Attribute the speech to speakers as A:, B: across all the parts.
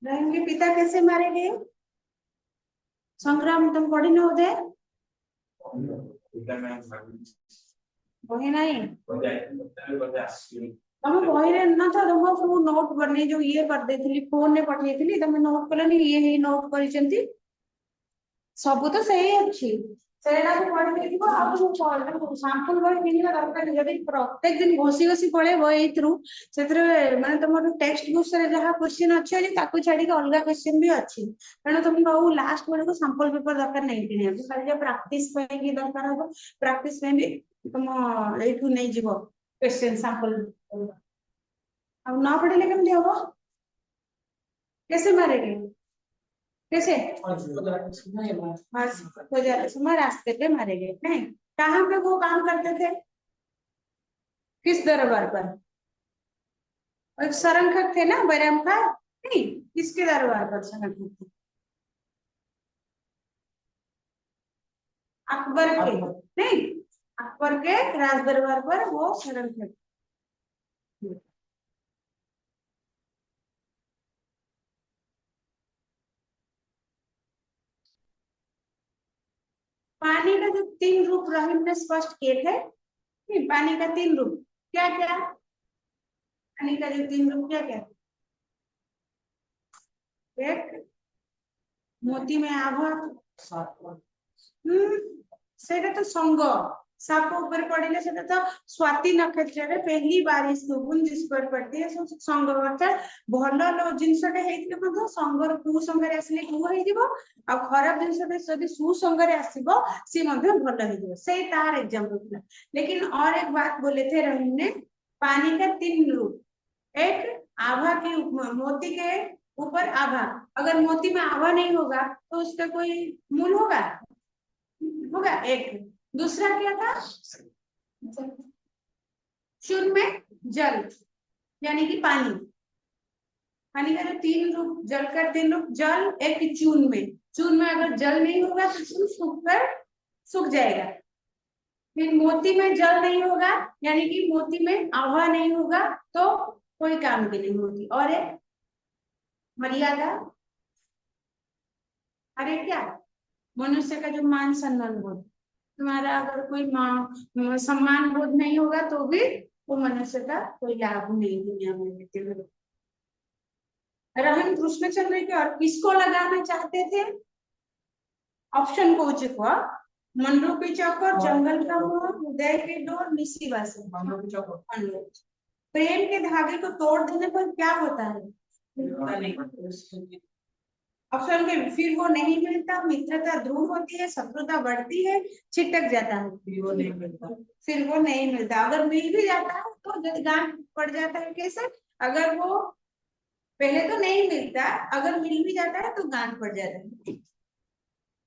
A: रहीम के पिता कैसे मारे गए? संग्राम तुम पढ़ी न उदय? वही नहीं तुम बही रे न था तुम सब नोट बने जो ये कर देथिली फोन ने पठेइथिली तुम नोट कलनी ये ही नोट करिसेंती सब तो सही अच्छी सेटा को पढ़ देखिबो आ तो सैंपल बही किनिबा दरकार जदी प्रत्येक दिन घोसी घोसी पळेबो एथरु सेतरे माने तमरो टेक्स्ट बुक्स रे जहा क्वेश्चन अछि जे ताकू छाडी के अलगा क्वेश्चन भी अछि कारण तुम बहु लास्ट बेले को सैंपल पेपर दरकार नहीं किनिया तो खाली प्रैक्टिस पे की दरकार हो प्रैक्टिस में भी तुम एठु नहीं जीवो क्वेश्चन सैंपल अब ना पढ़े लेकिन देबो कैसे मारेंगे कैसे समय रास्ते पे मारे गए नहीं कहाँ पे वो काम करते थे किस दरबार पर एक सरंखक थे ना बैराम का नहीं किसके दरबार पर सरंखक थे अकबर के नहीं अकबर के राज दरबार पर वो सरंखक पानी का जो 3 रूप रहीम ने स्पष्ट किए थे नहीं पानी का 3 रूप क्या क्या पानी का जो 3 रूप क्या क्या एक मोती में आभा सेटा तो संग साप ऊपर पड़े से तो स्वाति नक्षत्र रे पहली बारिश बुंद जिस पर पड़ती है संग अर्थात भल जिनसटे हेइतले मधो संगर कु संगरे आसले कु हेइ दिबो आ खराब जिनसटे जदी सु संगरे आसीबो सी मधो भल हेइ दिबो से तार एग्जांपल था लेकिन और एक बात बोले थे रहीम ने पानी का 3 रूप एक आभा के मोती के ऊपर आभा अगर मोती में आभा नहीं होगा तो उसका कोई मूल होगा होगा एक दूसरा क्या था शून्य में जल यानी कि पानी पानी का जो 3 रूप जल कर 3 रूप जल एक चून में अगर जल नहीं होगा तो सूख कर सूख जाएगा फिर मोती में जल नहीं होगा यानी कि मोती में आभा नहीं होगा तो कोई काम की नहीं होती और एक मर्यादा अरे क्या मनुष्य का जो मान सम्मान बोध तुम्हारा अगर कोई सम्मान बोध नहीं होगा तो भी वो मनुष्य का कोई लाभ नहीं दुनिया में देते हुए रहीम कृष्णचंद्र के और किसको लगाना चाहते थे ऑप्शन को उचित हुआ मंडूपी चौकर जंगल का मोर उदय के डोर मिसीवा से प्रेम के धागे को तोड़ देने पर क्या होता है ऑप्शन के फिर वो नहीं मिलता मित्रता दूर होती है शत्रुता बढ़ती है छिटक जाता है फिर वो नहीं मिलता अगर मिल भी जाता है तो गांठ पड़ जाता है कैसे अगर वो पहले तो नहीं मिलता अगर मिल भी जाता है तो गांठ पड़ जाता है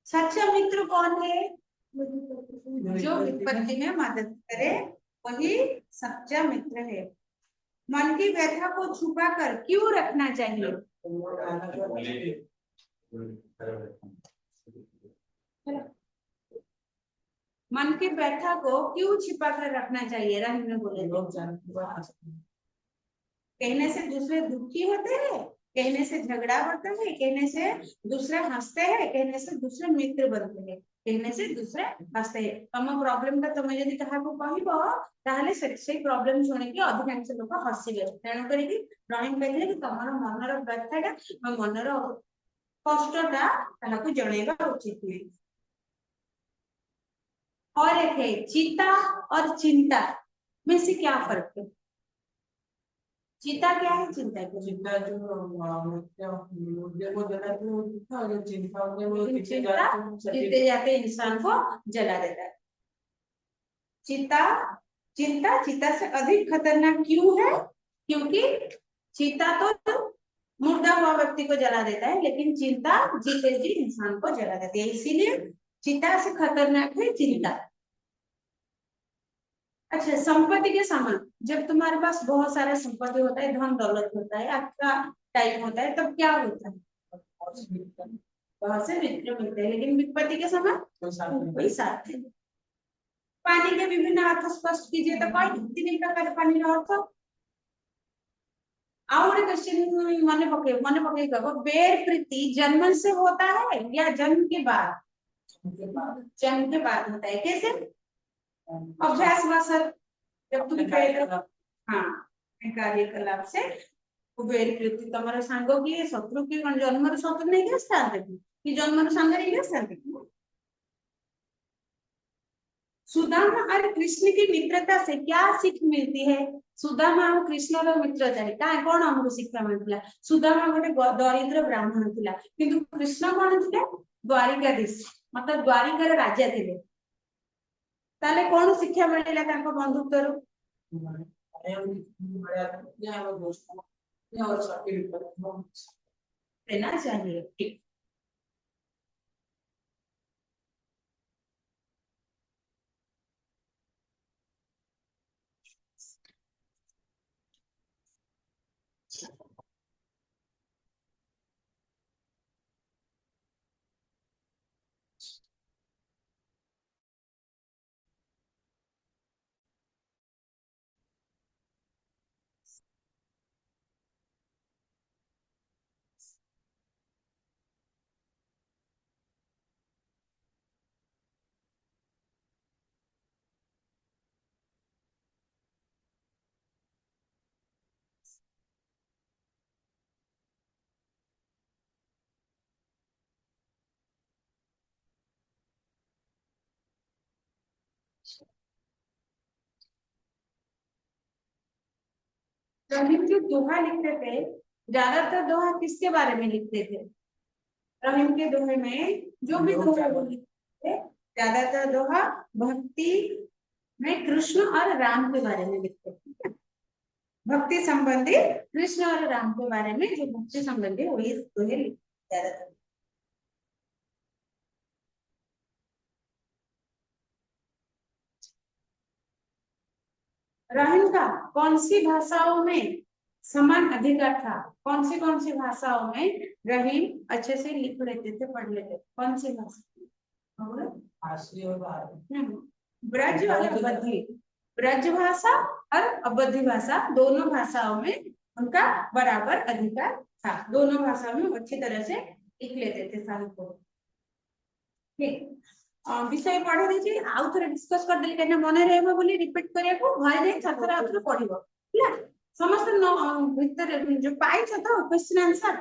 A: सच्चा मित्र कौन है जो विपत्ति में मदद करे वही सच्चा मित्र है मन की व्यथा को छुपा कर क्यों रखना चाहिए मन की व्यथा को क्यों छिपा कर रखना चाहिए रहीम ने बोले कहने से दूसरे दुखी होते हैं कहने से झगड़ा होता है कहने से दूसरे हंसते हैं कहने से दूसरे मित्र बनते हैं कहने से दूसरे हंसते हैं तम प्रॉब्लम का तुम यदि काहाको कहबो ताहले से प्रॉब्लम सुने कि अधिकांश लोक हसिबे तेणु करी कि रहीम कहले कि तमरो मनर व्यथाटा मनर कष्टटा ताहाको जणेबा उचित नहीं और एक है चिंता और चिंता में से क्या फर्क है चिंता क्या है चिंता क्या चिंता जो चिंता जीते जाते इंसान को जला देता है चिंता चिंता चिंता से अधिक खतरनाक क्यों है क्योंकि चिंता तो मुर्दा हुआ व्यक्ति को जला देता है लेकिन चिंता जीते जी इंसान को जला देती है इसीलिए चिंता से खतरनाक है चिंता अच्छा संपत्ति के समान जब तुम्हारे पास बहुत सारा संपत्ति होता है धन दौलत होता है आपका टाइम होता है तब क्या होता है बहुत से मित्र मिलते हैं लेकिन विपत्ति के समान कोई साथ नहीं पानी के विभिन्न अर्थ स्पष्ट कीजिए तो पानी तीन प्रकार के पानी का अर्थ और क्वेश्चन मन पके कहो, बेर प्रीति जन्म से होता है या जन्म के बाद? जन्म के बाद होता है। कैसे? अभ्यास हुआ सर, जब तुम हाँ कार्यकलाप से बेर प्रीति तुम सांग किए शत्रु किए जन्म शत्रु नहीं कि जन्म सांग नहीं। सुदामा और कृष्ण की मित्रता से क्या सीख मिलती है? सुदामा और कृष्ण मित्रता है क्या कौन हमको शिक्षा मिलता? सुदामा गोटे दरिद्र ब्राह्मण थिला किंतु कृष्ण कौन थे? द्वारिकाधीश मतलब द्वारिकार राजा थे। ताले कौन शिक्षा मिलला तांको बंधुत्व रो? देना चाहिए। रहीम जो दोहा लिखते थे, ज्यादातर दोहा किसके बारे में लिखते थे? रहीम के दोहे में जो भी दोहा वो लिखते थे, ज्यादातर दोहा भक्ति में कृष्ण और राम के बारे में लिखते थे। भक्ति संबंधी कृष्ण और राम के बारे में जो भक्ति संबंधी वही दोहे लिखते ज्यादातर। रहीम का कौन सी भाषाओं में समान अधिकार था? कौन सी भाषाओं में रहीम अच्छे से लिख लेते थे, पढ़ लेते थे? कौन सी भाषा? ब्रज और अवधी। ब्रज भाषा और अवधी भाषा दोनों भाषाओं में उनका बराबर अधिकार था। दोनों भाषा में अच्छी तरह से लिख लेते थे साहित्य को। ठीक विषय पढ़े देछि आउ थरे डिस्कस कर देली केना मने रहबो बोली रिपीट करिया को घरे जाई छात्र आउथरे पढिबो ठीक है समस्त भीतर जो पाई छ तो क्वेश्चन आंसर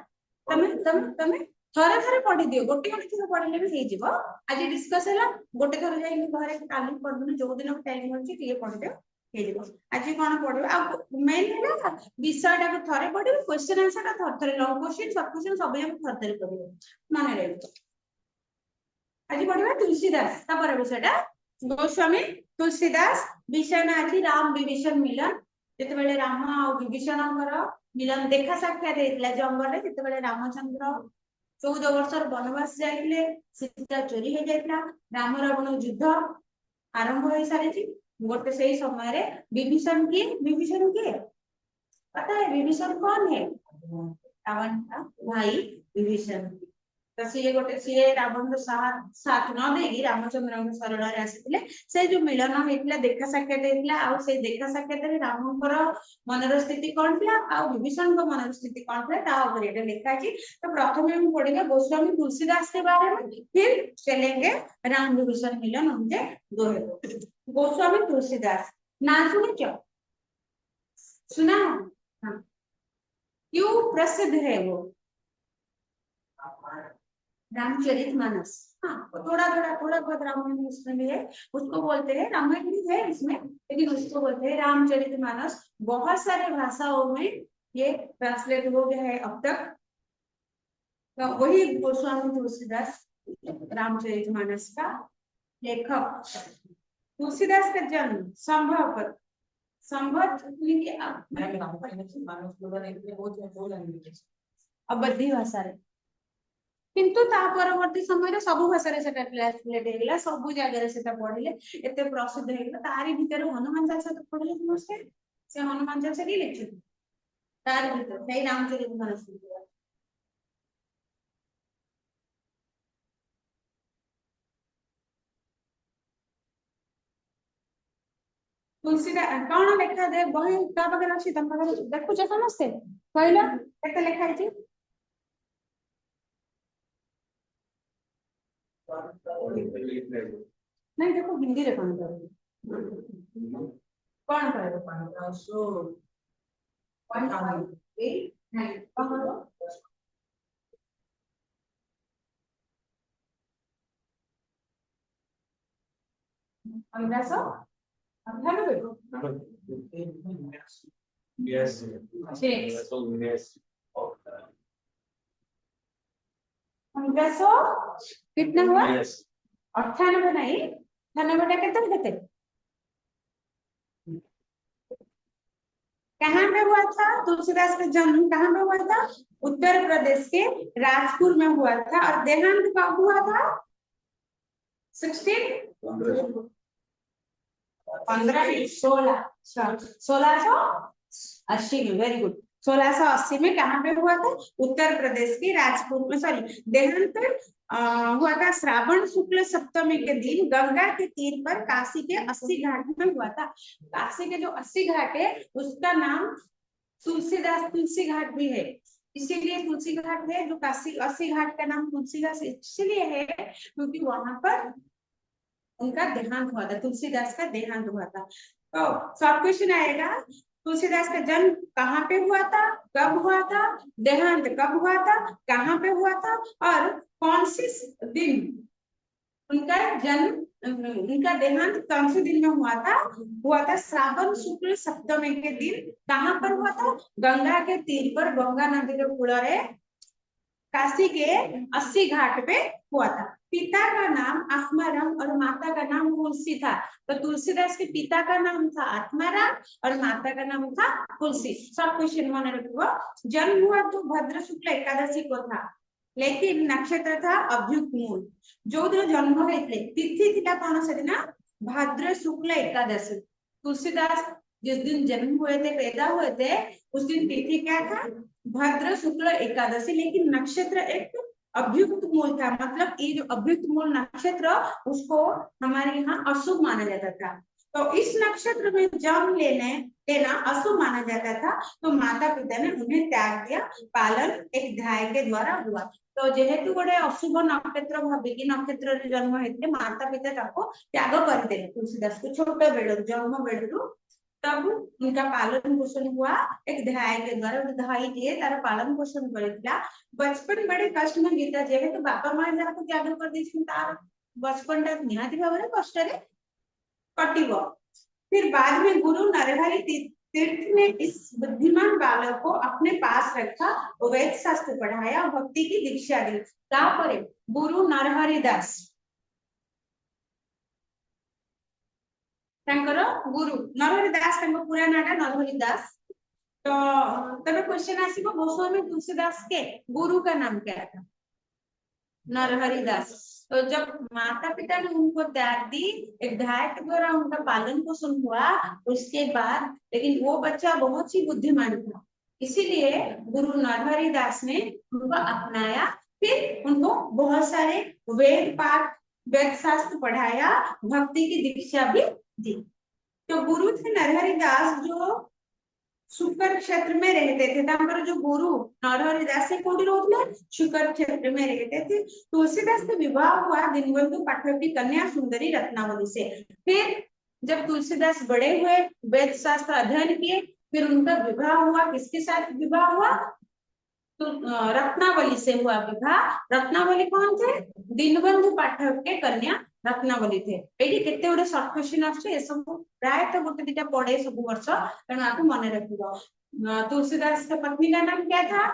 A: तमे थरे थरे पढि दियो गोटे गोटे थरे पढिले भी हे जिवो आज डिस्कस हैला गोटे थरे जाई घरे काली पढनु जो दिन टाइम होछि टिए पढि दियो हे जिवो आज कोन पढिबो आ मेन हैला विषयटा को थरे पढिबो क्वेश्चन आंसर ता थरे थरे लॉन्ग क्वेश्चन शॉर्ट क्वेश्चन सब हम थरे थरे पढिबो मने रहबो आज पढ़िबा तुलसीदास तापर विषयटा गोस्वामी तुलसीदास विषय ना अछि राम विभीषण मिलन जेते बेले राम आ विभीषण मिलन देखा साक्षात हेतला जंगल रे जेते बेले रामचंद्र 14 वर्षर वनवास जाइले सीता चोरी हे जाइतला राम रावण युद्ध आरंभ होई सारे छी गोटे सही समय रे विभीषण के पता है विभीषण कौन है रावण का भाई विभीषण तो सी गोटे सी रावण साथ न देगी रामचंद्र शरण आसी से जो मिलन होता देखा साक्षात होता आ देखा साक्षात रामकर मनर स्थिति कौन थी आ विभीषण मनर स्थिति कौन थी लिखा तो प्रथम हम पढ़ेंगे गोस्वामी तुलसीदास के बारे में फिर चलेंगे राम विभीषण मिलन उनके दोहे गोस्वामी तुलसीदास ना सुने सुना हाँ क्यों प्रसिद्ध है वो रामचरितमानस हाँ थोड़ा बहुत रामायण उसमें भी है उसको बोलते हैं रामायण भी है इसमें लेकिन उसको बोलते हैं रामचरितमानस बहुत सारे भाषाओं में ये ट्रांसलेट हो गया है अब तक तो वही गोस्वामी तुलसीदास रामचरितमानस का लेखक तुलसीदास का जन्म संभव अवधी भाषा किंतु ता परवर्ती समय रे सब भाषा रे सेटा ट्रांसलेट हेला सब जगह रे सेटा पढिले एते प्रसिद्ध हेला तारी भीतर हनुमान चालीसा तो पढिले समझते से हनुमान चालीसा की लिखि तारी भीतर सही रामचरित मानस तुलसीदास कौन लेखा दे बही का पाखे अच्छी तुम पाखे देखुच समस्ते कहला केते लेखा है नहीं देखो हिंदी रे कौन कौन सो कौन नहीं कौन पंद्रह सौ अठानबे
B: Yes.
A: Six.
B: Yes.
A: 1500 कितना हुआ
B: Yes.
A: 98 नहीं 98 टा कितने कितने कहाँ पे हुआ था तुलसीदास का जन्म कहाँ पे हुआ था उत्तर प्रदेश के राजपुर में हुआ था और देहांत कब हुआ था 16 15 16 1680 में वेरी गुड 1680 में कहाँ पे हुआ था उत्तर प्रदेश के राजपुर में सॉरी देहांत हुआ था श्रावण शुक्ल सप्तमी के दिन गंगा के तीर पर काशी के 80 घाट में हुआ था काशी के जो 80 घाट है उसका नाम तुलसीदास तुलसी घाट भी है इसीलिए तुलसी घाट है जो काशी 80 घाट का नाम तुलसीदास इसलिए है क्योंकि वहां पर उनका देहांत हुआ था तुलसीदास का देहांत हुआ था तो शॉर्ट क्वेश्चन आएगा तुलसीदास का जन्म कहाँ पे हुआ था कब हुआ था देहांत कब हुआ था कहाँ पे हुआ था और कौन सी दिन उनका जन्म उनका देहांत कौन से दिन में हुआ था श्रावण शुक्ल सप्तमी के दिन कहाँ पर हुआ था गंगा के तीर पर गंगा नदी के कूଳରେ काशी के 80 घाट पे हुआ था पिता का नाम आत्माराम और माता का नाम तुलसी था तो तुलसीदास के पिता का नाम था आत्माराम और माता का नाम था तुलसी सब क्वेश्चन मन रखो जन्म हुआ तो भद्र शुक्ल एकादशी को था लेकिन नक्षत्र था अभ्युक्त मूल जो दिन जन्म होते तिथि थिला कौन से दिन भाद्र शुक्ल एकादशी तुलसीदास जिस दिन जन्म हुए थे पैदा हुए थे उस दिन तिथि क्या था भाद्र शुक्ल एकादशी लेकिन नक्षत्र एक अभ्युक्त मूल था मतलब ये जो अभ्युक्त मूल नक्षत्र उसको हमारे यहाँ अशुभ माना जाता था तो इस नक्षत्र में जन्म लेना अशुभ माना जाता था तो माता पिता ने उन्हें त्याग दिया पालन एक ध्याय के द्वारा हुआ तो जेहेतु गोटे अशुभ नक्षत्र भाविकी नक्षत्र जन्म होते माता पिता त्याग करदे तुलसीदास को छोट बेलू जन्म बेलू तब उनका पालन पोषण हुआ एक ध्याय के द्वारा धाई दिए तार पालन पोषण करथिला बचपन बड़े कष्ट में बीता जेहे तो बापा मां जहाँ को त्याग कर दी तार बचपन टा निहाती भाव में कष्ट रे कटिबो फिर बाद में गुरु नरहरि तीर्थ ने इस बुद्धिमान बालक को अपने पास रखा वैद शास्त्र पढ़ाया भक्ति की दीक्षा दी तापरे गुरु नरहरि दास गुरु नरहरि दास पूरा नाटा नरहरि दास तो तब क्वेश्चन आसीबो गोस्वामी तुलसीदास के गुरु का नाम क्या था नरहरि दास तो जब माता पिता ने उनको त्याग दी एक ध्याय के द्वारा उनका पालन पोषण हुआ उसके बाद लेकिन वो बच्चा बहुत ही बुद्धिमान था इसीलिए गुरु नरहरि दास ने उनको अपनाया फिर उनको बहुत सारे वेद पाठ वेद शास्त्र पढ़ाया भक्ति की दीक्षा भी दी तो गुरु थे नरहरि दास जो शुक्र क्षेत्र में रहते थे जो गुरु नरहरि दास से कोडी रोहले शुक्र क्षेत्र में रहते थे तुलसीदास का विवाह हुआ दीनबंधु पाठक की कन्या सुंदरी रत्नावली से फिर जब तुलसीदास बड़े हुए वेद शास्त्र अध्ययन किए फिर उनका विवाह हुआ किसके साथ विवाह हुआ तो रत्नावली से हुआ विवाह रत्नावली कौन थे दीनबंधु पाठक के कन्या रत्नावली थे एटी केते गोटे शॉर्ट क्वेश्चन आछे ए सब प्राय तो गोटे दिटा पड़े सब वर्ष तेणु आपको मन रखिबो तुलसीदास की पत्नी का नाम क्या था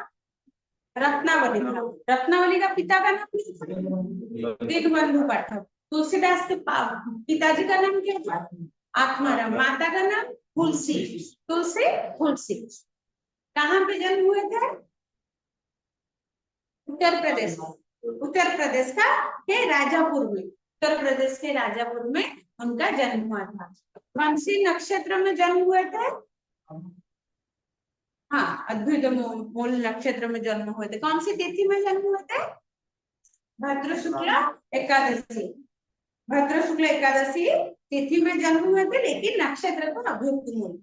A: रत्नावली था रत्नावली का पिता का नाम दीनबंधु पाठक तुलसीदास के पिताजी का नाम क्या था आत्माराम माता का नाम तुलसी तुलसी तुलसी कहाँ पे जन्म हुए थे उत्तर प्रदेश का के राजापुर में उत्तर प्रदेश के राजापुर में उनका जन्म हुआ था कौन सी नक्षत्र में जन्म हुए थे हाँ अद्भुत मूल नक्षत्र में जन्म हुए थे कौन सी तिथि में जन्म हुए थे भद्र शुक्ल एकादशी तिथि में जन्म हुए थे लेकिन नक्षत्र को अभियुक्त मूल।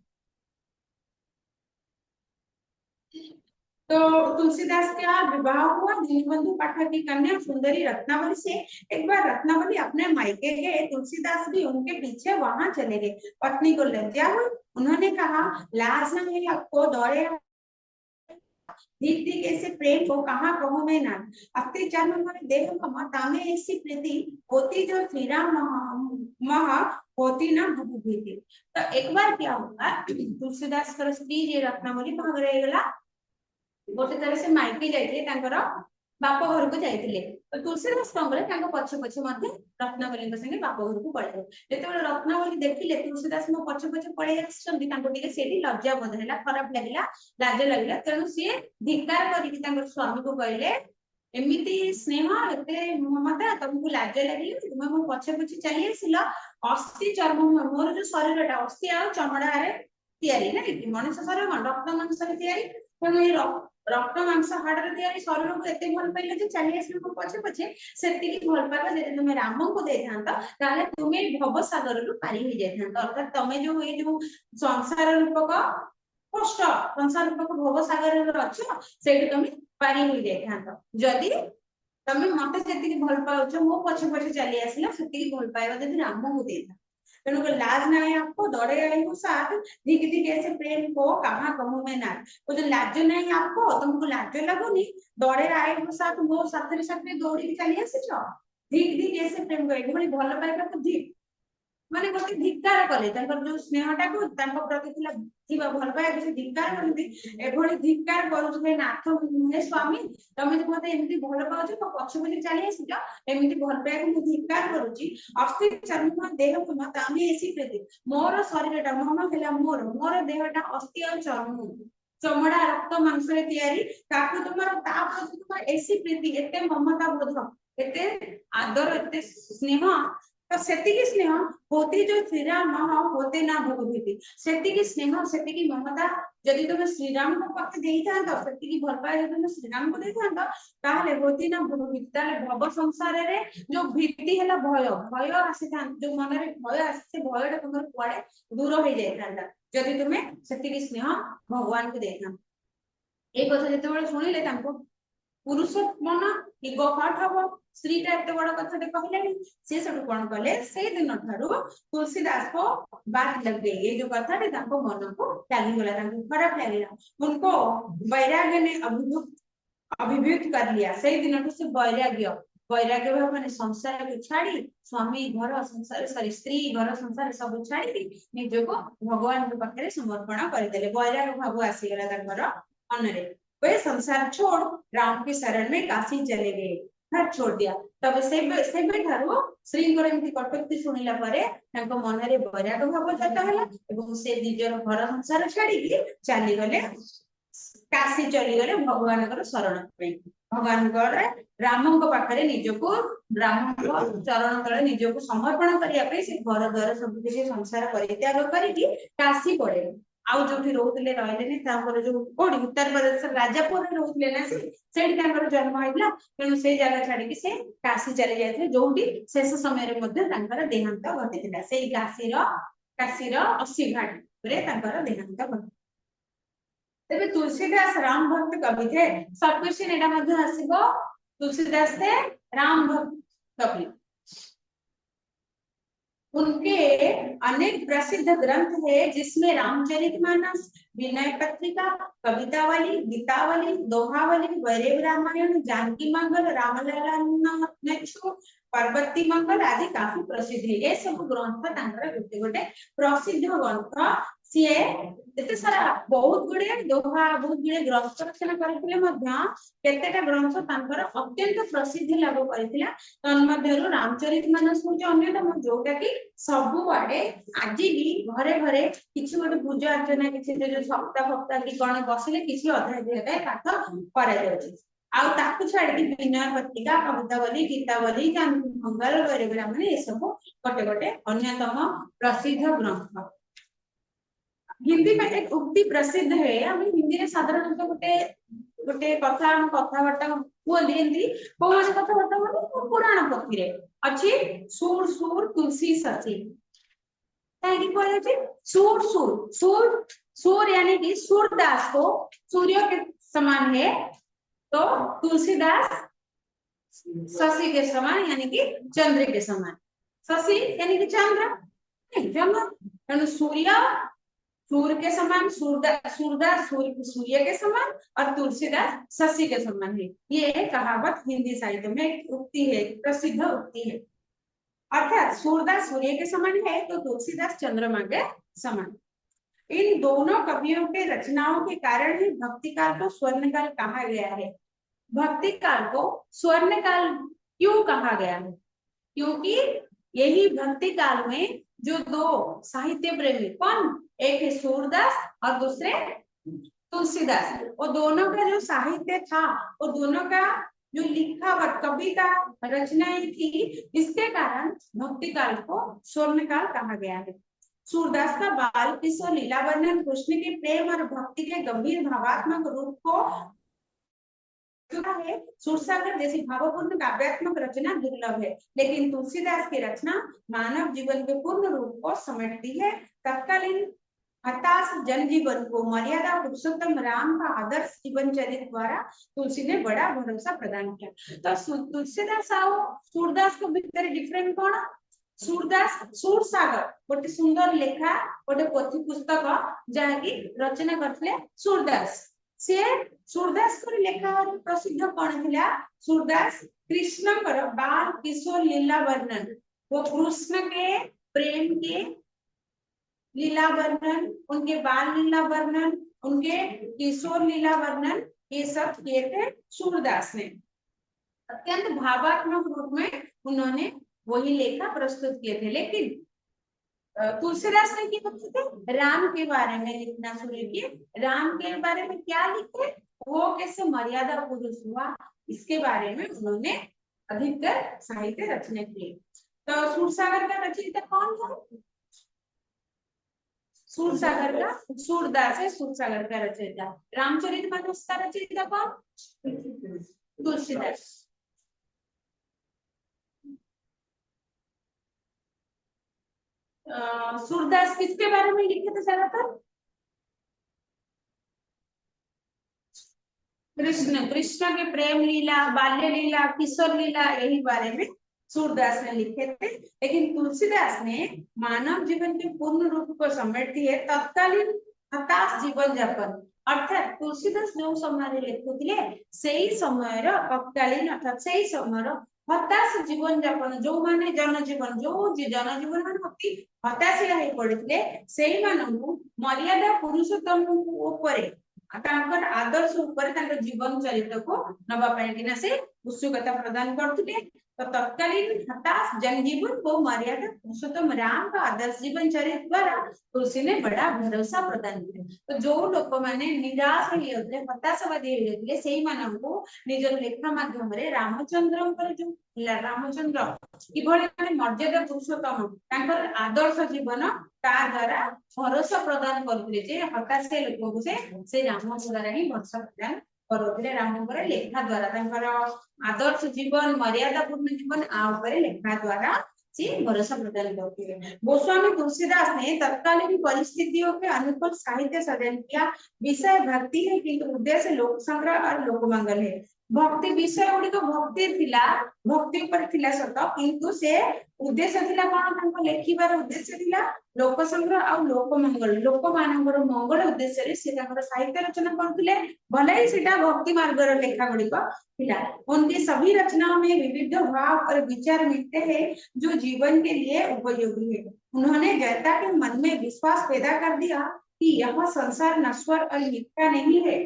A: तो तुलसीदास का विवाह हुआ दीनबंधु पाठक की कन्या सुंदरी रत्नावली से। एक बार रत्नावली अपने मायके गए, तुलसीदास भी उनके पीछे वहां चले गए। पत्नी को लज्जा हुई, उन्होंने कहा लाज न है आपको, दौड़े दिख दिख ऐसे प्रेम को कहाँ कहूँ मैं ना, अति जन्म हमारे देह ममता में ऐसी प्रीति होती जो श्री राम महा होती ना भूभीति। तो एक बार क्या होगा, तुलसीदास स्त्री जे रत्नावली भाग रही गोटे तरह से माइकी जाइए बाप घर को जाइए। तो तुलसीदास कौन कले पछे पछे रत्नावली संगे बाप घर को पड़े। जो रत्नावली देखिले तुलसीदास मो पछे पछे पड़े लज्जा बोध है, खराब लगे, लाज लगे। तेणु सी धिकार कर स्वामी को कहले एमती स्नेह एत ममता तुमको लाज लगे, तुम्हें मो पछे पछे चली आसिल, अस्थि चर्म मोर जो शरीर अस्थि आ चमड़ा मनुष्य शरीर रक्त मांस तेणु रक्त मांस हाड़ शरीर को एत भल पाइले जो चली आस पछे पछे से भल पाइबा जब तुम राम को दे था तुम्हें भवसागर रु पारी हो जाता। अर्थात तुम्हें जो ये जो संसार रूपक कष्ट संसार रूपक भवसागर अच्छ से तुम पारी हो जाता। जदि तमें मत जी भल पाच मो पछे पछे चली आसला से भल पाइबा जब राम को दे था। तेणु लाज ना है आपको, दौड़े आई हूँ साथ, धिक धिक ऐसे प्रेम को कहाँ कहूँ मैं ना। वो जो लाज नहीं आपको, तुमको लाज लगुनी, दौड़े आई हूँ साथ मो साथरे साथरे दौड़ी चली आसीच, धिक धिक ऐसे प्रेम को ये भल पाइबा को धिक माने गोटे धिक्कार कले जो स्नेहटा को प्रति भल पाइबा से धिक्कार करते एभली धिक्कार करुवे नाथ हे स्वामी तमें जो मत एमती भल पाच तो पछ पछे चली आस एमती भल पाइबा मुझे धिक्कार करुच्ची अस्थि चर्म देह मत आम ऐसी प्रीति मोर शरीर मम है मोर मोर देहटा अस्थि और चर्म चमड़ा रक्त मांस तुम ऐसी प्रीति एत ममता बोध एत आदर एत स्नेह तो सेतिकी स्नेह होती जो श्रीराम महा होते ना भोगभीति सेतिकी स्नेह सेतिकी ममता जदि तुम श्रीराम को पाखे देई थांत सेतिकी भल पाए जदि तुम श्रीराम को देई थांत ताहले होती ना भोगभीति ताहले भव संसार रे जो भीति हैला भय भय आसी था जो मन रे भय आसी से भयटा तुमर कुआडे दूर हो जाई थांता जदि तुम सेतिकी स्नेह भगवान को देई थांत। ए कथा जेतेबेले सुनिले तांको पुरुष मन गपाठ हम स्त्रीटा एत बड़ कथा कहले से सब कौन कले से दिन ठारू तुलसीदास को बात लग गई ये जो कथा मन को लगिगला खराब लगे उनको वैराग्य ने अभिव्यक्त कर लिया से दिन से वैराग्य वैराग्य भाव मैंने संसार को छाड़ी स्वामी घर संसार सॉरी स्त्री घर संसार सब छाड़ी निज को भगवान के पाखे समर्पण करदे वैराग्य भाव आसीगला मन रे वे संसार छोड़ राम की शरण में काशी चले गए, घर छोड़ दिया। तब से ठारू श्री कटुक्ति शुणिला मन रे वैराग्य भाव जाता है से निजर घर संसार छाड़ी चली गले काशी चली गले भगवान शरण भगवान राम पाखे निजको राम चरण तले निजको समर्पण करने से घर द्वार सब किसी संसार परित्याग करके काशी पड़े आउ जो रोते रही जो कौन उत्तर प्रदेश राजापुर रोते ना से जन्म होता तेणु से जगह छाड़ी से काशी चली जाते जो शेष समय देहांत घटी काशीर 80 घाट देहांत घटी। तेरे तुलसीदास राम भक्त कवि थे सब क्वेश्चन आसब तुलसीदास थे राम भक्त कवि उनके अनेक प्रसिद्ध ग्रंथ है जिसमें रामचरितमानस विनय पत्रिका कवितावली गीतावली दोहावली वैरव रामायण जानकी मंगल रामलला पार्वती मंगल आदि काफी प्रसिद्ध है ये सब ग्रंथ गोटे गोटे प्रसिद्ध ग्रंथ सी एते सारा बहुत गुड़े दोहा बहुत गुड़े ग्रंथ रचना करते ग्रंथ अत्यंत प्रसिद्धि लाभ कर तन्मध्यरु रामचरितमानस हूँ अन्यतम जोटा कि सबुआडे आज भी घरे घरे किसी गोटे पूजा अर्चना किसी सप्ताह फप्ताह कि कौन बसिले किसी अध्याय पाठ कर छाड़ी विनय पत्रिका कवितावली गीतावली मंगल वैरव रामायण ये सब गोटे गोटे अन्यतम प्रसिद्ध ग्रंथ। हिंदी में एक उक्ति प्रसिद्ध है हमें हिंदी में साधारणतः गोटे गोटे कथा कथबार्ता कहते कौन कथबार्ता पुराण पथी अच्छी सुर सुर तुलसी सची सूर सूर सूर सूर यानी कि सूरदास को सूर्य के समान है, तो तुलसीदास शशि के समान यानी कि चंद्र के समान। शशि यानी कि चंद्र नहीं, चंद्र सूर्य सूर्य के समान, सूरदास सूर्य के समान और तुलसीदास शशि के समान है। ये कहावत हिंदी साहित्य में एक उक्ति है, प्रसिद्ध उक्ति है। अर्थात सूरदास सूर्य के समान है तो तुलसीदास चंद्रमा के समान। इन दोनों कवियों के रचनाओं के कारण ही भक्ति काल को स्वर्ण काल कहा गया है। भक्ति काल को स्वर्ण काल क्यों कहा गया है? क्योंकि यही भक्ति काल में जो दो साहित्य प्रेमी, कौन, एक है सूरदास और दूसरे तुलसीदास, वो दोनों का जो साहित्य था, वो दोनों का जो लिखावट कविता रचनाएं थी, इसके कारण भक्ति काल को स्वर्ण काल कहा गया है। सूरदास का बाल किशोर लीला वर्णन कृष्ण के प्रेम और भक्ति के गंभीर भावात्मक रूप को है। सूरसागर जैसी भावपूर्ण काव्यात्मक रचना दुर्लभ है, लेकिन तुलसीदास की रचना मानव जीवन के पूर्ण रूप को समेटती है। तत्कालीन हताश जनजीवन को मर्यादा पुरुषोत्तम राम का आदर्श जीवन चरित्र द्वारा तुलसी ने बड़ा भरोसा प्रदान किया। तो तुलसीदास आओ सूरदास को भीतर डिफरेंट कौन? सूरदास सूरसागर गोटे सुंदर लेखा गोटे पोथी पुस्तक जहाँकि रचना करथिले सूरदास। से सूरदास को लेखा प्रसिद्ध कौन थिला? सूरदास कृष्ण कर बाल किशोर लीला वर्णन, वो कृष्ण के प्रेम के लीला वर्णन, उनके बाल लीला वर्णन, उनके किशोर लीला वर्णन, ये सब किए थे सूरदास ने। अत्यंत भावात्मक रूप में उन्होंने वही लेखा प्रस्तुत किए थे। लेकिन तुलसीदास ने क्या लिखे थे? राम के बारे में लिखना शुरू किए। राम के बारे में क्या लिखे? वो कैसे मर्यादा पुरुष हुआ, इसके बारे में उन्होंने अधिकतर साहित्य रचना किए। तो सूरसागर का रचयिता कौन था? सूरसागर का सूरदास है सूरसागर का रचयिता। रामचरितमानस का रचयिता कौन? तुलसीदास। सूरदास किसके बारे में लिखे थे ज्यादातर? कृष्ण, कृष्ण के प्रेम लीला, बाल्य लीला, किशोर लीला, यही बारे में सूरदास ने लिखे थे। लेकिन तुलसीदास ने मानव जीवन के पूर्ण रूप को समेट दिए तत्कालीन हताश जीवन जापन। अर्थात तुलसीदास जो समय लिखुଥିଲେ सेही समयर तत्कालीन अर्थात सेही समयर हताश जीवन जापन जो माने जनजीवन जो जनजीवन मान अति हताशिया हो पड़िଥିଲେ सेही मानू मर्यादा पुरुषोत्तम ऊपर आदर्श उपर जीवन चरित्र को नवा से उत्सुकता प्रदान करते। तो तत्कालीन हताश जनजीवन को मर्यादा पुरुषोत्तम राम का आदर्श जीवन चरित्र द्वारा तुलसी ने बड़ा भरोसा प्रदान किया। तो जो लोक मैंने निराश होते हताशवादी होते से निज लेखा माध्यम रामचंद्र जो रामचंद्र कि मर्यादा पुरुषोत्तम आदर्श जीवन ता द्वारा भरोसा प्रदान करते हताश लोक से राम द्वारा ही भरोसा प्रदान करोतिले। रामଙ୍କର लेखा द्वारा आदर्श जीवन मर्यादा पूर्ण जीवन आ लेखा द्वारा से भरोसा प्रदान करते। गोस्वामी तुलसीदास ने तत्कालीन परिस्थितियों के अनुकूल साहित्य सृजन किया। विषय भक्ति है किंतु उद्देश्य लोक संग्रह और लोक मंगल है। भक्ति विषय गुड़िक भक्ति थिला, भक्ति ऊपर थिला सत किंतु से उद्देश्य थिला कोन? तांको लेखिबार उद्देश्य थिला लोक संग्रह और लोक मंगल, लोक मानकर मंगल उद्देश्य रे से तांकर साहित्य रचना करथिले। भले ही सेटा भक्ति मार्ग रो लेखा गुड़िक थिला। उनकी सभी रचनाओं में विविध भाव और विचार मिलते हैं जो जीवन के लिए उपयोगी है। उन्होंने जनता के मन में विश्वास पैदा कर दिया कि यह संसार नश्वर और मिथ्या नहीं है।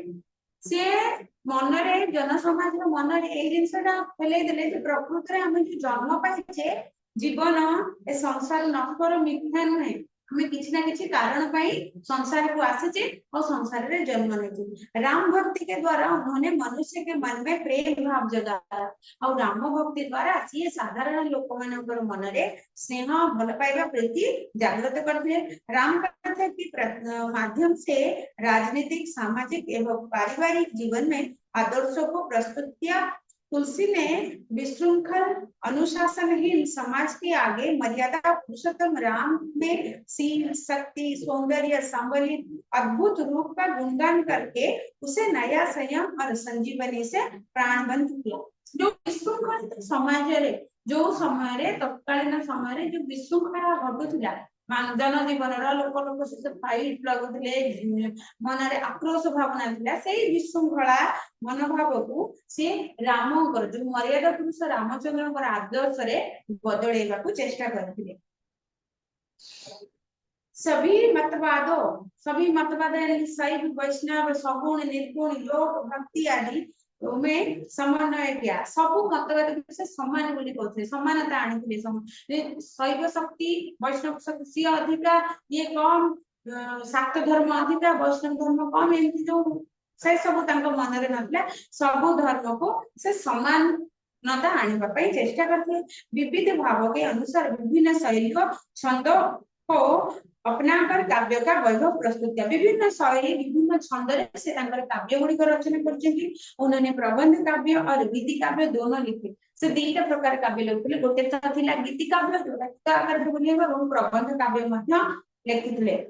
A: से मन रे जन समाज मन रे ए जिनसटा फैले देले जे प्रकृति रे हम जो जन्म पाइछे जीवन ए संसार नश्वर मिथ्या नुहे। हमें किसी ना किसी कारण पाई संसार को आसे और संसार रे जन्म लेते। राम भक्ति के द्वारा उन्होंने मनुष्य के मन में प्रेम भाव जगाया और राम भक्ति द्वारा सी साधारण लोक मानकर मन रे स्नेह भल पाइबा प्रीति जागृत करते। राम कथा के माध्यम से राजनीतिक सामाजिक एवं पारिवारिक जीवन में आदर्शों को प्रस्तुत किया। तुलसी ने विशृंखल अनुशासनहीन समाज के आगे मर्यादा पुरुषोत्तम राम में सील शक्ति सौंदर्य संबलित अद्भुत रूप का गुणगान करके उसे नया संयम और संजीवनी से प्राणवंत किया। जो विशृंखल समाज रे जो समय रे तत्कालीन समय रे जो विशृंखला घटुला जनजीवन लोक लोक सहित फाइट लगुले मन रे आक्रोश भावना थिला से विशृंखला मनोभाव को सी राम जो मर्यादा पुरुष रामचंद्र आदर्श रे बदलेगा को चेष्टा करथिले। सभी मतवाद शैव वैष्णव सगुण निर्गुण योग भक्ति आदि में समन्वय किया। सबु मतवाद से समान बोली कहते समानता आनी शैव शक्ति वैष्णव शक्ति सी अधिका ये कम शाक्त धर्म अधिका वैष्णव धर्म कम एमती जो से सब मन में नथिला सबु धर्म को से समानता आने चेष्टा करते। विविध भाव के अनुसार विभिन्न शैली छंद को अपनाकर काव्य का वैभव प्रस्तुत किया। विभिन्न शैली विभिन्न छंद से काव्य गुड़िक रचना करछन्ती। उन्होंने प्रबंध काव्य और गीति काव्य दोनों लिखे। से दीटा प्रकार काव्य लिखुले गोटे तो थिला गीति काव्य जोटा आकार बोलेबा और प्रबंध काव्य मध्य लिखितले।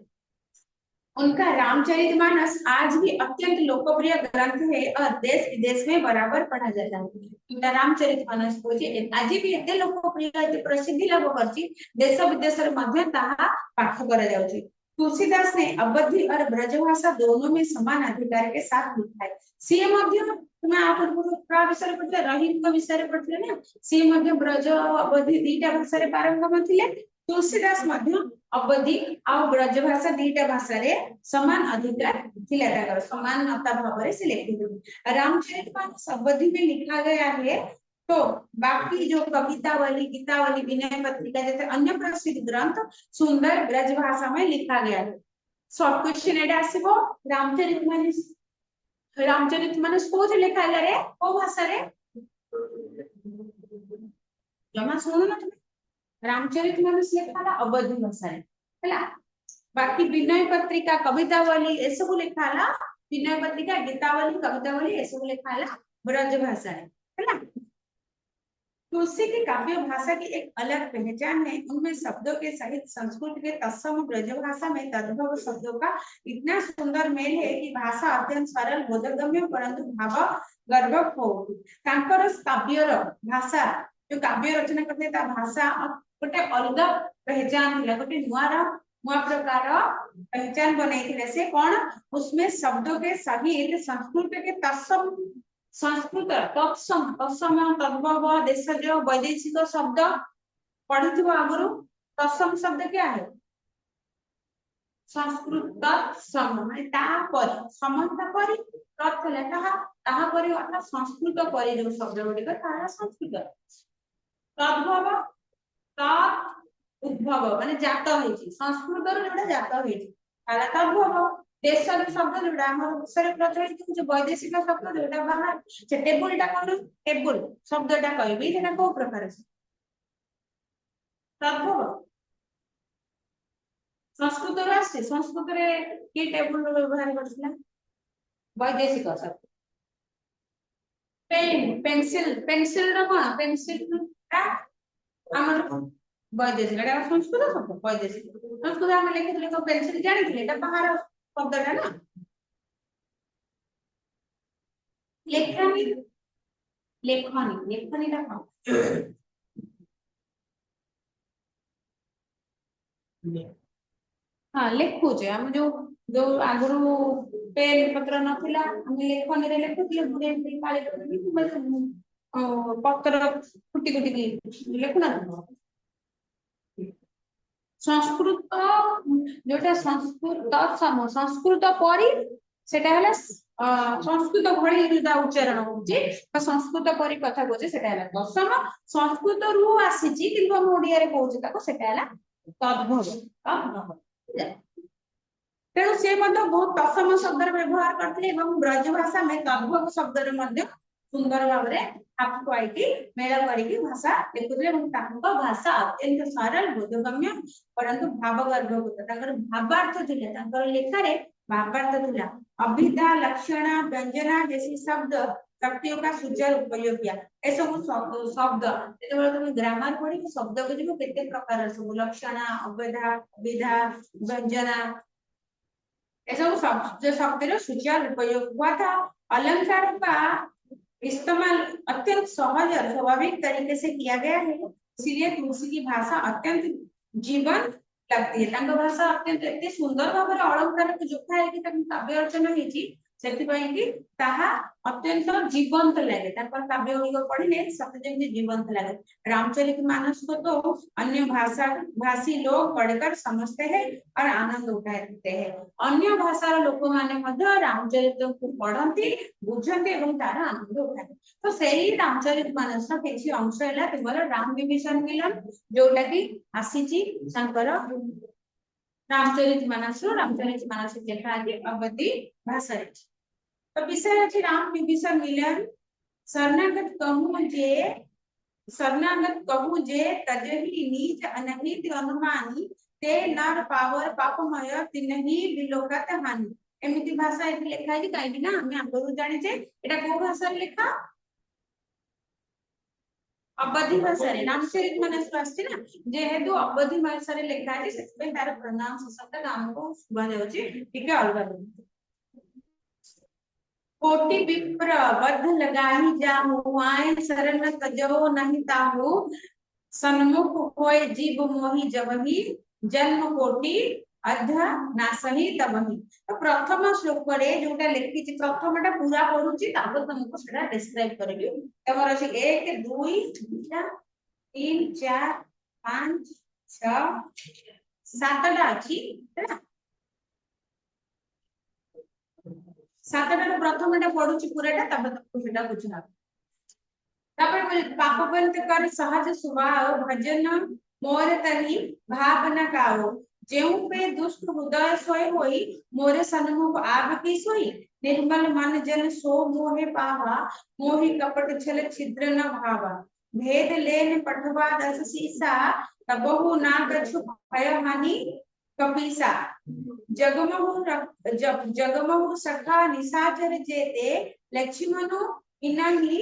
A: उनका रामचरितमानस आज भी अत्यंत लोकप्रिय ग्रंथ है और देश विदेश में बराबर पढ़ा जाता है। उनका रामचरितमानस को आज भी एते लोकप्रिय एते प्रसिद्धि लाभ करछि देश विदेश रे मध्य ताहा पाठ करा जाउछि। तुलसीदास ने अवधि और ब्रजभाषा दोनों में समान अधिकार के साथ लिखा है। सी मध्य तुम आप पूरा विषय पढ़ले रहीम को विषय पढ़ले ना सी मध्य ब्रज अवधि दीटा भाषा रे पारंगम थिले। तुलसीदास मध्य अवधि और ब्रजभाषा दीटा भाषा रे समान अधिकार थिला ताकर समानता भाव रे से लिखित। रामचरितमानस अवधि में लिखा गया है तो बाकी जो कवितावली गीतावली विनय पत्रिका जैसे अन्य प्रसिद्ध ग्रंथ सुंदर ब्रजभाषा में लिखा गया है। शॉर्ट क्वेश्चन एटा आसीबो रामचरितमानस को लिखा गया रे को भाषा रे जमा सुनो ना तुम रामचरितमानस लिखा अवधि भाषा है। बाकी विनय पत्रिका कवितावली ए सब लिखा विनय पत्रिका गीतावली कवितावली ए सब लिखा ब्रज भाषा है। तुलसी की काव्य भाषा की एक अलग पहचान है। उनमें शब्दों के सहित संस्कृत के तत्सम ब्रज भाषा में तद्भव शब्दों का इतना सुंदर मेल है कि भाषा अत्यंत सरल बोधगम्य परंतु भाव गर्भक हो। काव्यर भाषा जो काव्य रचना करते भाषा गोटे अलग पहचान थिला गोटे नुआ प्रकार पहचान बनाई से कौन उसमें शब्दों के सहित संस्कृत के तत्सम संस्कृत तत्सम तत्सम तद्भव देशज वैदेशिक शब्द पढ़ी आगु तत्सम शब्द क्या है संस्कृत तत्सम समानता परी अर्थात संस्कृत परी जो शब्द गुड़िक संस्कृत तद्भव उद्भव माने जात होइछि संस्कृत रो जोडा जात होइछि ताला तद्भव देश शब्द जोडा हमर विषय प्रचलित जो वैदेशिक शब्द जोडा बाहर से टेबलटा कोन टेबल शब्दटा कहबी जेना को प्रकार से तद्भव संस्कृत रो आसे संस्कृत रे के टेबल रो व्यवहार करथिला वैदेशिक शब्द पेन पेंसिल रो कोन पेंसिल ता हमर वैदेशिक संस्कृत शब्द वैदेशिक संस्कृत हम लिखिले को पेंसिल जानिथिले एटा बाहर शब्दटा ना लेखनी लेखनी लेखनीटा कौन हाँ लिखुचे हम जो आगु पेन पत्र नथिला हम लेखनी रे लिखुଥିଲେ बुढे काली पत्र फुटी फुटी लिखुना संस्कृत जोटा संस्कृत परी सेटा हला संस्कृत भली जोटा उच्चारण होची संस्कृत परी कथा कोचे सेटा हला दशम संस्कृत रु आसीची किंतु हम ओडिया रे कहूची ताको सेटा हला तद्भव तेणु से बहुत तत्सम शब्द व्यवहार करते ब्रज भाषा में तद्भव शब्द सुंदर भाव में आपको मेल करके भाषा लिखुले भाषा अत्यंत सरल बोधगम्य परंतु भाव गर्भवत भावार्थ लेखार भावार्थ था अभिधा, लक्षणा, व्यंजना जैसी शब्द शक्तियों का सुचारू उपयोग किया। ए सब शब्द जेतेबेले तुम ग्रामर पढ़ी शब्द बुझिबो केते प्रकार सब लक्षणा, अभिधा, विधा, व्यंजना ए सब शब्द सुचारू उपयोग हुआ था। अलंकार का इस्तेमाल अत्यंत सहज और स्वाभाविक तरीके से किया गया है, इसलिए तुलसी की भाषा अत्यंत जीवंत लगती है। तांको भाषा अत्यंत एते सुंदर भाव में अलंकार को जोखा है कि काव्य अर्चना हेची सेतिपई कि ताहा अत्यंत जीवंत लगे। तांकर काव्य गुड़िक पढ़िले सते जेमि जीवंत लगे। रामचरितमानस को तो अन्य भाषी लोग पढ़कर समझते हैं और आनंद उठाते हैं। अन्य भाषार लोक माने मध्य रामचरित को पढ़ती बुझती और तार आनंद उठाते। तो सही रामचरितमानस किसी अंश है तुमर राम विभीषण मिलन जोटा कि आसीची संकर रामचरितमानस लिखा है अवधि भाषा। तो विषय अछि राम विभीषण मिलन। शरणागत कहूँ जे तजहि नीच अनहित अनुमानी ते नर पावर पापमय तिनहि विलोकत हानि। एमिति भाषा एथि लिखा है काई ना हम आगु जानि जे एटा को भाषा लिखा अवधि भाषा रे रामचरितमानस आछि ना जेहेतु अवधि भाषा रे लिखा है सेते तार प्रनाम शब्द हमको सुबह जाउची ठीक है अलग कोटि विप्र बद्ध लगाही जाहु आए शरण तजो नहीं ताहु सन्मुख होय जीव मोहि जबहि जन्म कोटि अध नासही तबहि। तो प्रथम श्लोक रे जोटा लिखि छि प्रथमटा पूरा पढुछि तापर तुमको सेटा डिस्क्राइब करबी। तमर अछि 1 2 3 4 5 6 7टा अछि हैना सातटा प्रथमटा पढुछि पूराटा तब तुमको सेटा बुझना। तापर पाप बंत कर सहज स्वभाव भजन मोर तनि भावना काओ जेउ पे दुष्ट हृदय सोय होई मोरे सन्मुख आव की सोई निर्मल मन जन सो मोहे पावा मोहि कपट छल छिद्र न भावा भेद लेन पठवा दस सीसा तबहु ना कछु भय हानि कपीसा जगमहु सखा निशाचर जेते लक्ष्मणु इनहि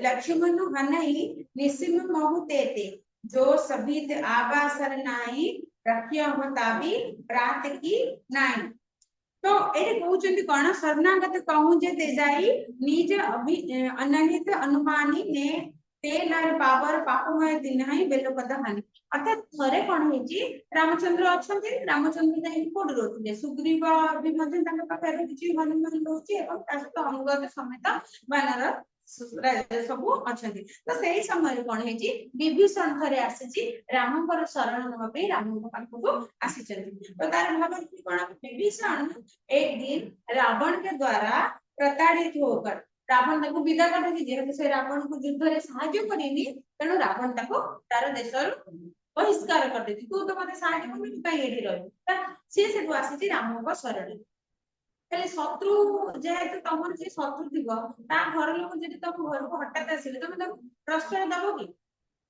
A: लक्ष्मणु हनहि निसिम महु तेते जो सभी आबा सरनाई रखिया होताबी प्रात की नाई। तो एटे कहउचंती कोन शरणागत कहूँ जे ते जाई निज अनहित अनुमानी ने ते नर पावर पापमय तिनहि बेलोकत हानि। अर्थात थरे कोन हेची रामचंद्र अछंती रामचंद्र जाई कोड रोथिले सुग्रीव भी मधे तांका पाखरे किछि हनुमान होची एवं तासत अंगद समेत बानर सबु अछंती। तो सेही समय कोन हेची विभीषण थरे आसीची रामकर शरण नबा पे रामक पाखको आसीचंती। तो तार भाव कि कोन विभीषण एक दिन रावण के द्वारा प्रताड़ित होकर रावण ताको विदा कर जेहेतु से रावण को युद्ध रे सहाय्य करेनी तेणु रावण ताको तार देशर बहिष्कार कर देती तू तो मते सहाय्य करबी काई एठी रहबी से सेठु आसीची रामक शरण। ताले शत्रु जेहेतु तमर जे शत्रु थिबो ता घर लोक जदि तम घर को हटात आसीले तमे ताको प्रश्न दबो कि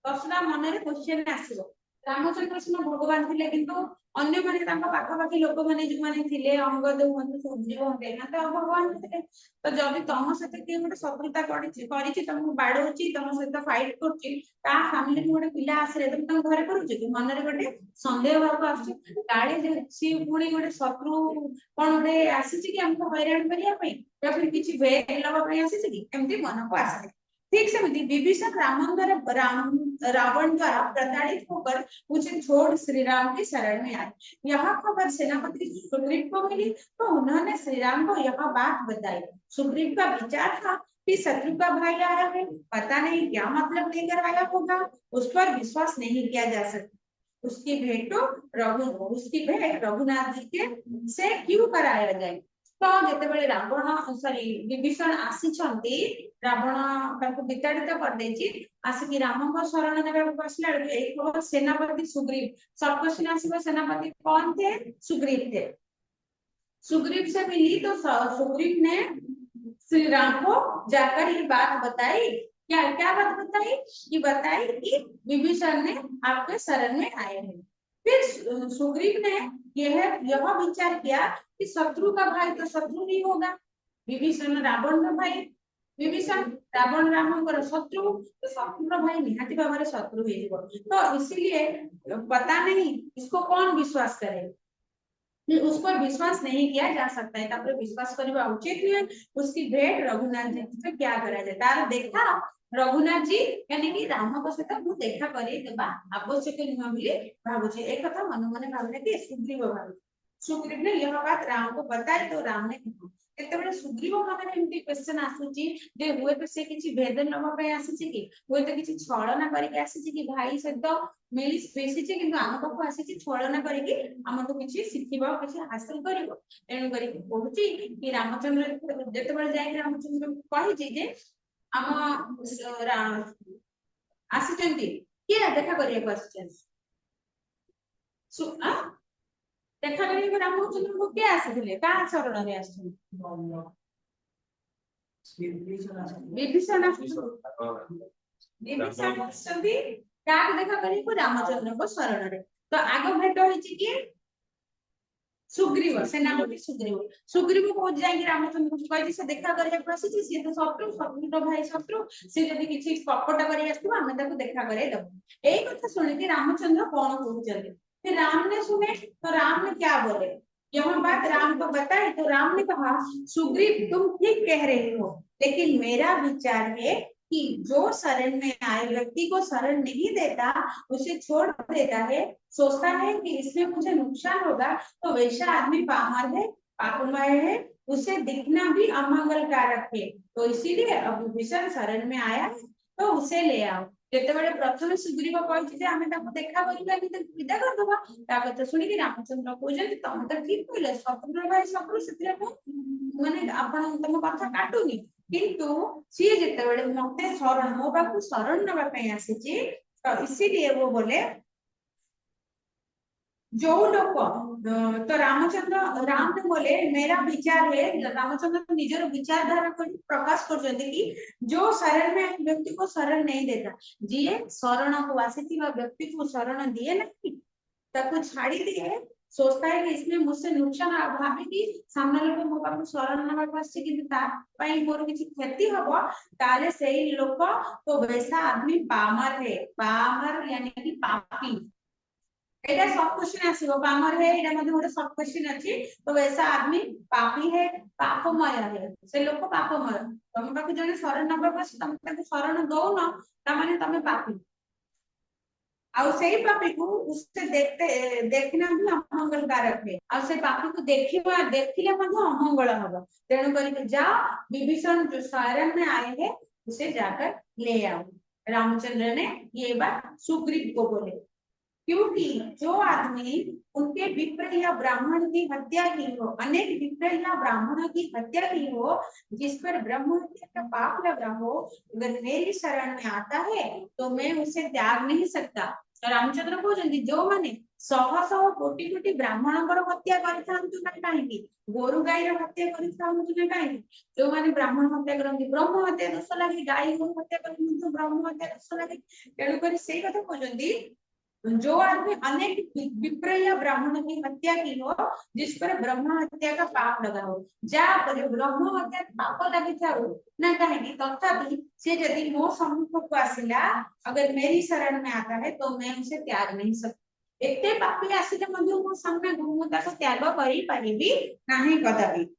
A: प्रश्न मन रे क्वेश्चन आसीबो। रामचंद्र सिंह भगवान थिले किंतु अन्य माने तांका पाखा पाखी लोक माने जो माने थिले अंगद हुंतु सुग्रीव हुंते ना तो भगवान थिले। तो जदि तम सते के गोटे शत्रुता करिछि तमको बाडोछि तम सते फाइट करछि ता फैमिली रे गोटे पिला आसरे तम तम घरे करूछि कि मन रे गोटे संदेह भाव आछि काळे जे सी पुणी गोटे शत्रु कोन गोटे आसीछि कि हमको हैरान करिया पई या फिर किछि भेद लबा पई आसीछि कि एमती मन को आसे। ठीक से विभीषण रावण द्वारा प्रताड़ित होकर मुझे छोड़ श्री राम की शरण में आए। यह खबर सेनापति सुग्रीव को मिली तो उन्होंने श्री राम को यह बात बताई। सुग्रीव का विचार था कि शत्रु का भाई आया है पता नहीं क्या मतलब लेकर आया होगा उस पर विश्वास नहीं किया जा सकता। उसकी भेंट रघुनाथ जी के से क्यों कराया जाए। तो जेतेबेले रावण सॉरी विभीषण आसीछंती रावण ताको विताड़ित कर देछि आसिकी राम को शरण नेबा बसला एक खबर सेनापति सुग्रीव सबको सिनासिबा सेनापति कौन थे सुग्रीव थे। सुग्रीव से मिली तो सुग्रीव ने श्री राम को जाकर ये बात बताई। क्या क्या बात बताई कि विभीषण ने आपके शरण में आए हैं। फिर सुग्रीव ने यह विचार किया कि शत्रु का भाई तो शत्रु नहीं होगा, विभीषण रावण का भाई, विभीषण रावण रामकर शत्रु, तो शत्रु भाई निहाती भाव शत्रु हो, तो इसीलिए पता नहीं इसको कौन विश्वास करे, उस पर विश्वास नहीं किया जा सकता है, तापर विश्वास करवा उचित है। उसकी भेंट रघुनाथ जी से क्या करा जाए, तार देखा रघुनाथ जी यानी कि राम को सहित मु देखा करे देबा आवश्यक नुह बोली भाबुचे, एक कथा मन मन भावने कि सुग्रीव भाव, सुग्रीव ने यह बात राम को बताई, तो राम ने कहा केतेबेले सुग्रीव मन एमती क्वेश्चन आसुची जे हुए तो से किछि भेद नबा पय आसीछि कि हुए तो किछि छळना करिके आसीछि कि भाई सहित मिली बेसिछि किंतु आम पाखु आसीछि छळना करिके हमको किछि शिखिबा किछि हासिल करिवो, एणु करिके कहूची कि रामचंद्र जेतेबेले जाय रामचंद्र कहिछि जे आम आसीचंती किए देखा करिया आसीचंती देखा करिया रामचंद्र को के आसीथिले का शरण रे आसीथिले विभीषण आसीचंती का देखा करिया रामचंद्र को शरण रे, तो आगो भेट होइछि कि सुग्रीव सेनापति सुग्रीव, सुग्रीव को जाई रामचंद्र को कहि से देखा करिया आसीछि, से तो शत्रु शत्रु तो भाई शत्रु, से जदी किछि कपट करि आसथिबो हमें ताको देखा करिया दबो। एई कथा सुनि कि रामचंद्र कोन कहउछन्ते, फिर राम ने सुने तो राम ने क्या बोले, यह बात राम को बताई तो राम ने कहा सुग्रीव तुम ठीक कह रहे हो, लेकिन मेरा विचार है कि जो शरण में आए व्यक्ति को शरण नहीं देता उसे छोड़ देता है, सोचता है कि इसमें मुझे नुकसान होगा, तो वैसा आदमी पामर है पापमय है, उसे दिखना भी अमंगलकारक है, तो इसीलिए अब विभीषण शरण में आया तो उसे ले आओ। जेतेबेले प्रथम सुग्रीव कहि जे हमें ताको देखा करिबा कि विदा कर दबा, ता कथा सुनि कि रामचंद्र कहउछन्ति तमे तो ठीक कहले शत्रु भाई शत्रु सेतिरे को माने आपण तम कथा काटुनी, किंतु सी जेतेबेले मते शरण मो बाकू शरण नबा पय आसीची, तो इसीलिए वो बोले जो लोग तो रामचंद्र राम ने बोले मेरा विचार है, रामचंद्र निजर विचारधारा को प्रकाश कर कि जो शरण में व्यक्ति को शरण नहीं देता, जी शरण को आसीथिबा व्यक्ति को शरण दिए नहीं ताको छाड़ी दिए, सोचता है कि इसमें मुझसे नुकसान भावे कि सामने लोग मो पाखु शरण नबा पाछे कि ता पई मोर किछि क्षति हबो, ताले सेही लोक तो वैसा आदमी पामर है, पामर यानी कि पापी, एटा सब क्वेश्चन आसीबो पामर है, एटा मध्ये गोटे सब क्वेश्चन अछि, तो वैसा आदमी पापी है पापमय है, से लोक पापमय, तम पाखु जने शरण नबा पास तम ताको शरण दो न ता माने तमे पापी, आउ सेही पापी को उससे देखते देखना भी अमंगलकारक है, आउ से पापी को देखिबा देखिले मध्ये अमंगल हबो, तेणु करी जा विभीषण जो शरण में आए हैं उसे जाकर ले आओ। रामचंद्र ने ये बात सुग्रीव को बोले, क्योंकि जो आदमी उनके विप्र या ब्राह्मण की हत्या की हो, अनेक विप्र या ब्राह्मणों की हत्या की हो, जिस पर ब्रह्म हत्या का पाप लगा हो, अगर मेरी शरण में आता है तो मैं उसे त्याग नहीं सकता। रामचंद्र कहते जो माने शह शह कोटि कोटि ब्राह्मणଙ୍କର हत्या କରିଥାନ୍ତୁ ନା କାହିଁକି, ଗୋରୁ ଗାଈର ହତ୍ୟା କରିଥାନ୍ତୁ ନା କାହିଁକି, ଯୋଉମାନେ ବ୍ରାହ୍ମଣ ହତ୍ୟା କରନ୍ତି ବ୍ରହ୍ମ ହତ୍ୟା ଦୋଷ ଲାଗେ, ଗାଈ ଗୋରୁ ହତ୍ୟା କରନ୍ତି ବ୍ରହ୍ମ ହତ୍ୟା ଦୋଷ ଲାଗେ, ତେଣୁକରି ସେଇ କଥା କହୁଛନ୍ତି जो आदमी अनेक विप्र या ब्राह्मण की हत्या की हो, जिस पर ब्रह्म हत्या का पाप लगा हो, जा पर ब्रह्म हत्या पाप लगी थाउ ना कहेगी, तथापि से यदि मो सम्मुख को आसिला अगर मेरी शरण में आता है तो मैं उसे त्याग नहीं सकती, एते पापी आसिले मध्ये मो सामने मु ताको त्याग करि परिबी नाही कदापि।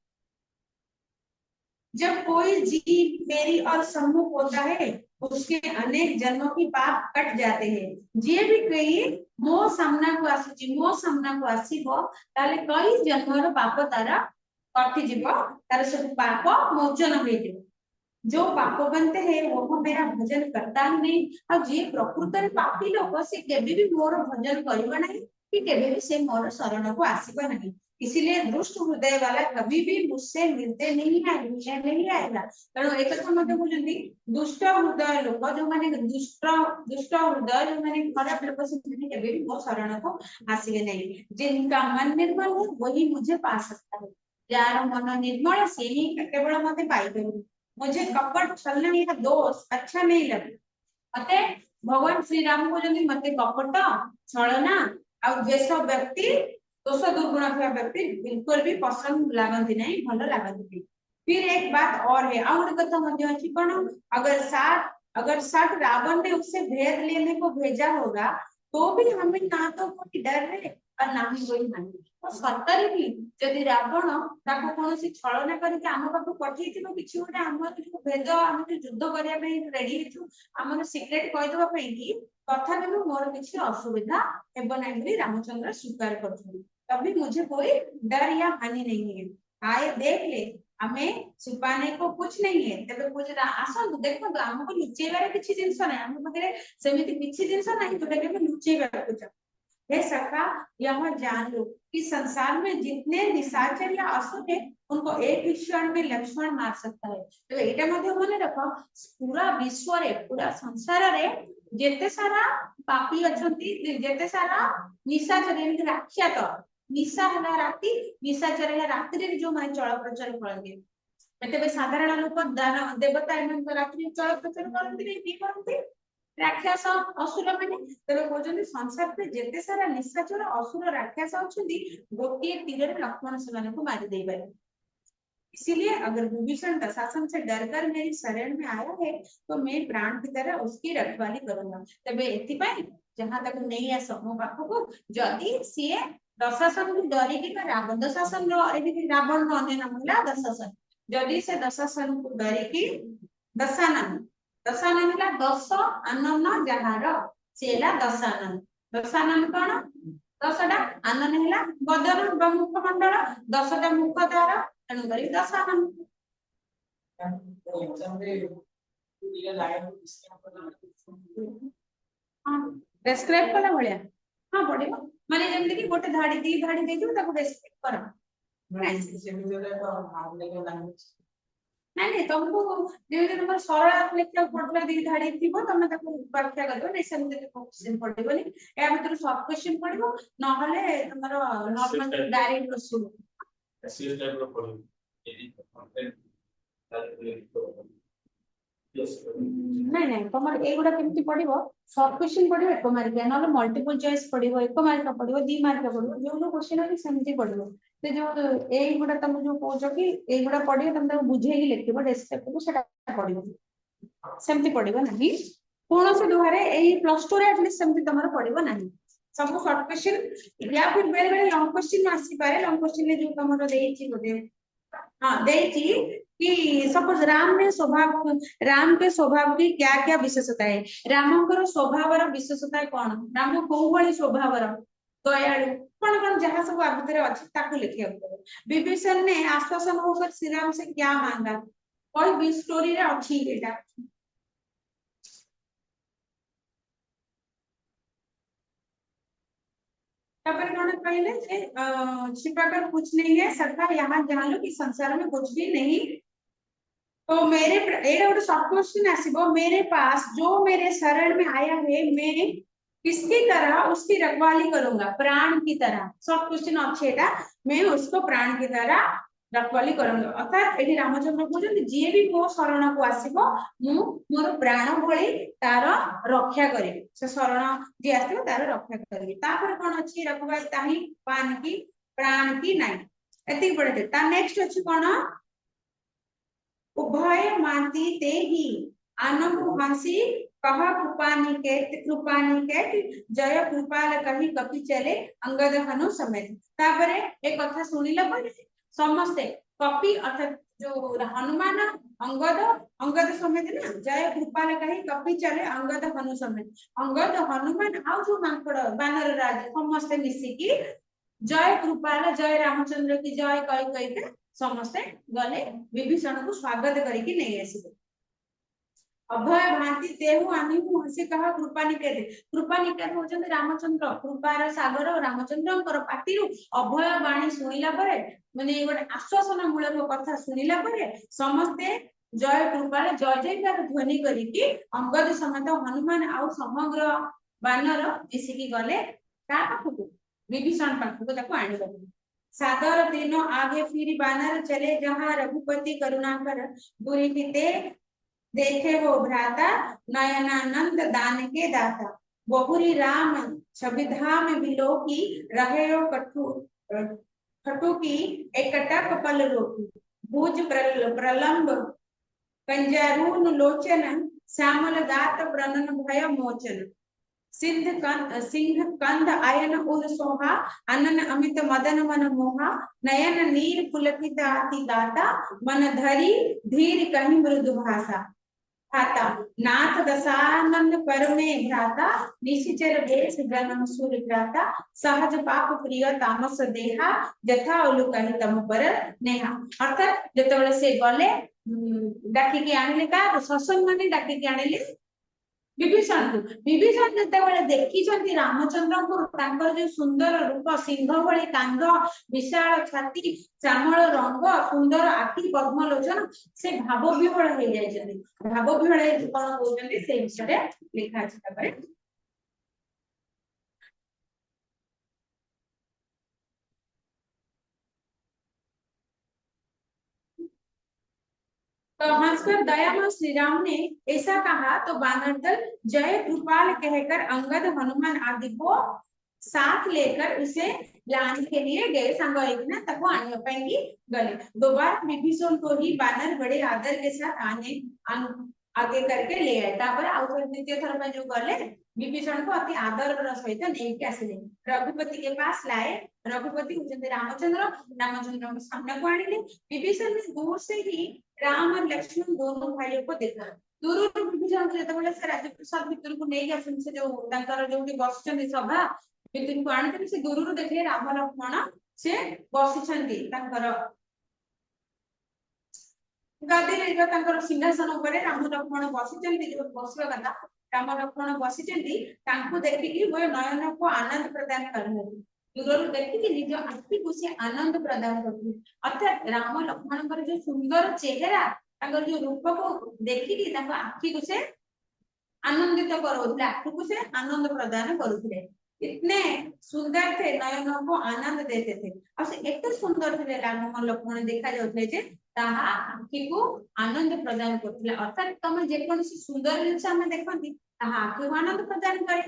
A: जब कोई जीव मेरी और सम्मुख होता है उसके अनेक जन्मों की पाप कट जाते हैं, जे भी कही मो सामना को आसी मो सामना को आसीबो ताले कई जन्मर पाप तारा कटि जीवो, तार सब पाप मोचन होइदिबो, जो पाप बनते हैं वो मेरा भजन करता ही नहीं, और जे प्रकृत पापी लोग से केबे भी मोर भजन करिबा नहीं कि केबे भी से मोर शरण को आसीबा नहीं, इसीलिए दुष्ट हृदय वाला कभी भी मुझसे मिलते नहीं आएगा, कारण एक कथा मते बुझंती दुष्ट हृदय लोग जो माने दुष्ट हृदय जो माने खराब लोग से केबे भी मो शरण को आसीबे नहीं, जिनका मन निर्मल है वही मुझे पा सकता है, यार मन निर्मल से ही केवल मते पाई करू, मुझे कपट छलना या दोष अच्छा नहीं लगे, मते भगवान श्री राम को जंगी मते कपट छलना ଆଉ ଦେଶ ବ୍ୟକ୍ତି दोष दुर्गुण ଥିବା ବ୍ୟକ୍ତି बिल्कुल भी पसंद लागंती नहीं, भल लागंती। फिर एक बात और है, और कथा मध्य अछि कोन, अगर 60 रावण ने उससे भेद लेने को भेजा होगा तो भी हमें ना तो कोई डर है और ना ही कोई हानि। तो सतरे भी जदि रावण ताको कोनोसी छलना करके आम पाखु पठेइथिबो किछि गोटे हमर जो भेद हम जो युद्ध करिया पे रेडी हेछु हमर सीक्रेट कहि देबा पे कि तथा भी मोर किछि असुविधा हेबो नै ବୋଲି रामचंद्र स्वीकार करथि। तभी मुझे कोई डर या हानि नहीं है। आए देख ले हमें छुपाने को कुछ नहीं है। तबे कुछ आसंतु देखो हमको लुचेबार किछि जिंस नै, हम बगरे सेमिति किछि जिंस नै जोटा के लुचेबार को चाह। हे सखा यह जान लो कि संसार में जितने निशाचर या असुर है उनको एक ही क्षण में लक्ष्मण मार सकता है। तो एटा मध्य मने रखो पूरा विश्व रे पूरा संसार रे जेते सारा पापी अछंती जेते सारा निशाचर एमि राक्षस निशा है राति निशाचर है रात्रि रे जो माने चल प्रचार करते एते साधारण लोक दान देवता एमन रात्रि चल प्रचार करते नहीं करते राक्षस असुर माने तबे कहउछन्ती संसार पे जेते सारा निशाचर असुर राक्षस अछंती गोटिए तीर रे लक्ष्मण सेना को मार देई पारे। इसीलिए अगर विभीषण दशासन से डरकर मेरी शरण में आया है तो मैं प्राण की तरह उसकी रखवाली करूंगा। तबे एथिपाई जहां तक नहीं आसो मो पाखको जदि सीए दशासन को डरी कि रावण दशासन रो एबि रावण रो अन्य नाम होला दशासन जदि से दशासन को डरी कि दशानन दशानन का 10 आनन जहार सेला दशानन दशानन कोन 10टा आनन हैला बदन मुखमंडल 10टा मुख तार तेणु करी दशानन। डेस्क्राइब कला भलिया हां पडिबो माने जेमति कि गोटे धाडी दी धाडी देजो ताको डेस्क्राइब करा नहीं तुमको जेमति तुम सरल लेखा पढला दी धाडी थिबो तमे ताको व्याख्या करबो नै सेमति क्वेश्चन पडिबोनी या भीतर सब क्वेश्चन पडिबो न हले तमरो normal direct question SS type रो पडिबो यदि कंटेंट नहीं नहीं तुम एगुड़ा केमती पड़ो सब क्वेश्चन पड़ो एक मार्क ना मल्टीपल चॉइस पड़ो एक मार्क पड़ो 2 मार्क पड़ो जो क्वेश्चन अच्छे सेमती पड़ो तो जो एगुड़ा तुम जो कौच कि एगुड़ा पढ़े तुम बुझे लिखो डेस्क्रिप्टिव सेटा पड़ो सेमती पड़ो नहीं कौन से दुहारे +2 रे एटलीस्ट सेमती तुम पड़ो नहीं सब शॉर्ट क्वेश्चन या फिर बेले बेले लॉन्ग क्वेश्चन आसी पारे लॉन्ग क्वेश्चन जो तुम देछि बोले हां देछि कि सपोज राम के स्वभाव की क्या क्या विशेषता है रामंकर स्वभावर विशेषता कौन राम को भली स्वभावर दयालु कौन कौन जहां सब आ भीतर अछि ताको लिखिया पड़ो। विभीषण ने आश्वासन होकर श्री राम से क्या मांगा कोई भी स्टोरी रे अछि एटा तबर कौन कहले जे छिपाकर कुछ नहीं है सखा यहाँ जान लो कि संसार में कुछ भी नहीं तो मेरे एटा गोटे सब क्वेश्चन आसीबो मेरे पास जो मेरे शरण में आया है मैं किसकी तरह उसकी रखवाली करूंगा प्राण की तरह सब क्वेश्चन अच्छे एटा मैं उसको प्राण की तरह रखवाली करूंगा अर्थात एठी रामचंद्र कहउछन जे भी मो शरण को आसीबो मु मोर प्राण भली तार रक्षा करिबी से शरण जे आसीबो तार रक्षा करिबी तापर कोन अछि रखवाली ताही पान की प्राण की नहीं एति पड़े ता नेक्स्ट अछि कोन उभय मानती ते ही आनंद हंसी कहा कृपानिकेत जय कृपाल कही कपि चले अंगद हनु समेत तापरे एक कथा सुनिला पर समस्ते कपि अर्थात जो हनुमान अंगद समेत ना जय कृपाल कही कपि चले अंगद हनु समेत अंगद हनुमान आ जो मांकड़ बानर राज समस्ते मिसी की जय कृपाल जय रामचंद्र की जय कही कही के समस्ते गले विभीषण को स्वागत करके नहीं आसीबे अभय भांति देहु आनिहु हसी कहा कृपानिकेत होचंद रामचंद्र कृपार सागर रामचंद्रंकर पाटिरु अभय वाणी सुनिला परे माने गोटे आश्वासन मूलक कथा सुनिला परे समस्ते जय कृपाल जय जयकार ध्वनि करिकी अंगद समेत हनुमान आउ समग्र बानर मिसिकी गले का पाखु विभीषण पाखु ताको आनिबो सादर तीनों आगे फिर बानर चले जहां रघुपति करुणाकर दुरीते देखे हो भ्राता नयनानंद दान के दाता बहुरी राम छविधा में बिलो की रहे हो खटू की एकटक पल रोकी भुज प्रलंब कंजारून लोचन श्यामल दात प्रणन भय मोचन सिंह कंद आयन उर सोहा अनन अमित मदन मन मोहा नयन नीर पुलकित आति गाता मन धरी धीर कहीं मृदु भाषा खाता नाथ दशानन पर में भ्राता निशिचर वेश जन्म सूर भ्राता सहज पाप प्रिय तामस देहा जथा उलुकहि तम पर नेहा अर्थात जेतबेले से गले डाकी के आनिले का ससन माने डाकी के आनिले विभीषण को विभीषण जेतबेले देखिछंती रामचंद्र को जो सुंदर रूप सिंह भली कांध विशाल छाती श्यामल रंग सुंदर आखि पद्मलोचन से भाव विहल हो जाइछंती भाव विहल कोन कहउछंती से विषय लिखा अछि तबरे तो हंसकर दयामय श्री राम ने ऐसा कहा तो बानर दल जय कृपाल कहकर अंगद हनुमान आदि को साथ लेकर उसे लाने के लिए गए संग ना तक आने पाएंगी गले दोबारा विभीषण को ही बानर बड़े आदर के साथ आगे करके ले आए तापर आउ द्वितीय थर में जो गले विभीषण को अति आदर सहित नहीं आसिले रघुपति के पास लाए रघुपति होते रामचंद्र रामचंद्र को सामने को आनिले विभीषण ने दूर से ही राम और लक्ष्मण दोनों भाइयों को देखा दूर विभीषण जेतबेले से राजप्रसाद भितर को नहीं आसन से जो तांकर जोटी बसचंदी सभा भितर को आनते से दूर देखले राम लक्ष्मण से बसिछंती तांकर गादी रे तांकर सिंहासन ऊपर राम लक्ष्मण बसिछंती जो बसवा कथा राम लक्ष्मण बसिछंती तांको देखि वो नयन को आनंद प्रदान करले दूर देखि निज आखि को से आनंद प्रदान करले अर्थात राम लक्ष्मण जो सुंदर चेहरा तांकर जो रूप को देखि तांको आखि को से आनंदित करोले आखि को से आनंद प्रदान करुले इतने सुंदर थे नयन को आनंद देते थे और एत सुंदर थे राम लक्ष्मण देखा जाउथे जे ताहा आखि को आनंद प्रदान करथिला अर्थात तमे जे कोनसी सुंदर जिंस हमें देखंती ताहा आखि को आनंद प्रदान करे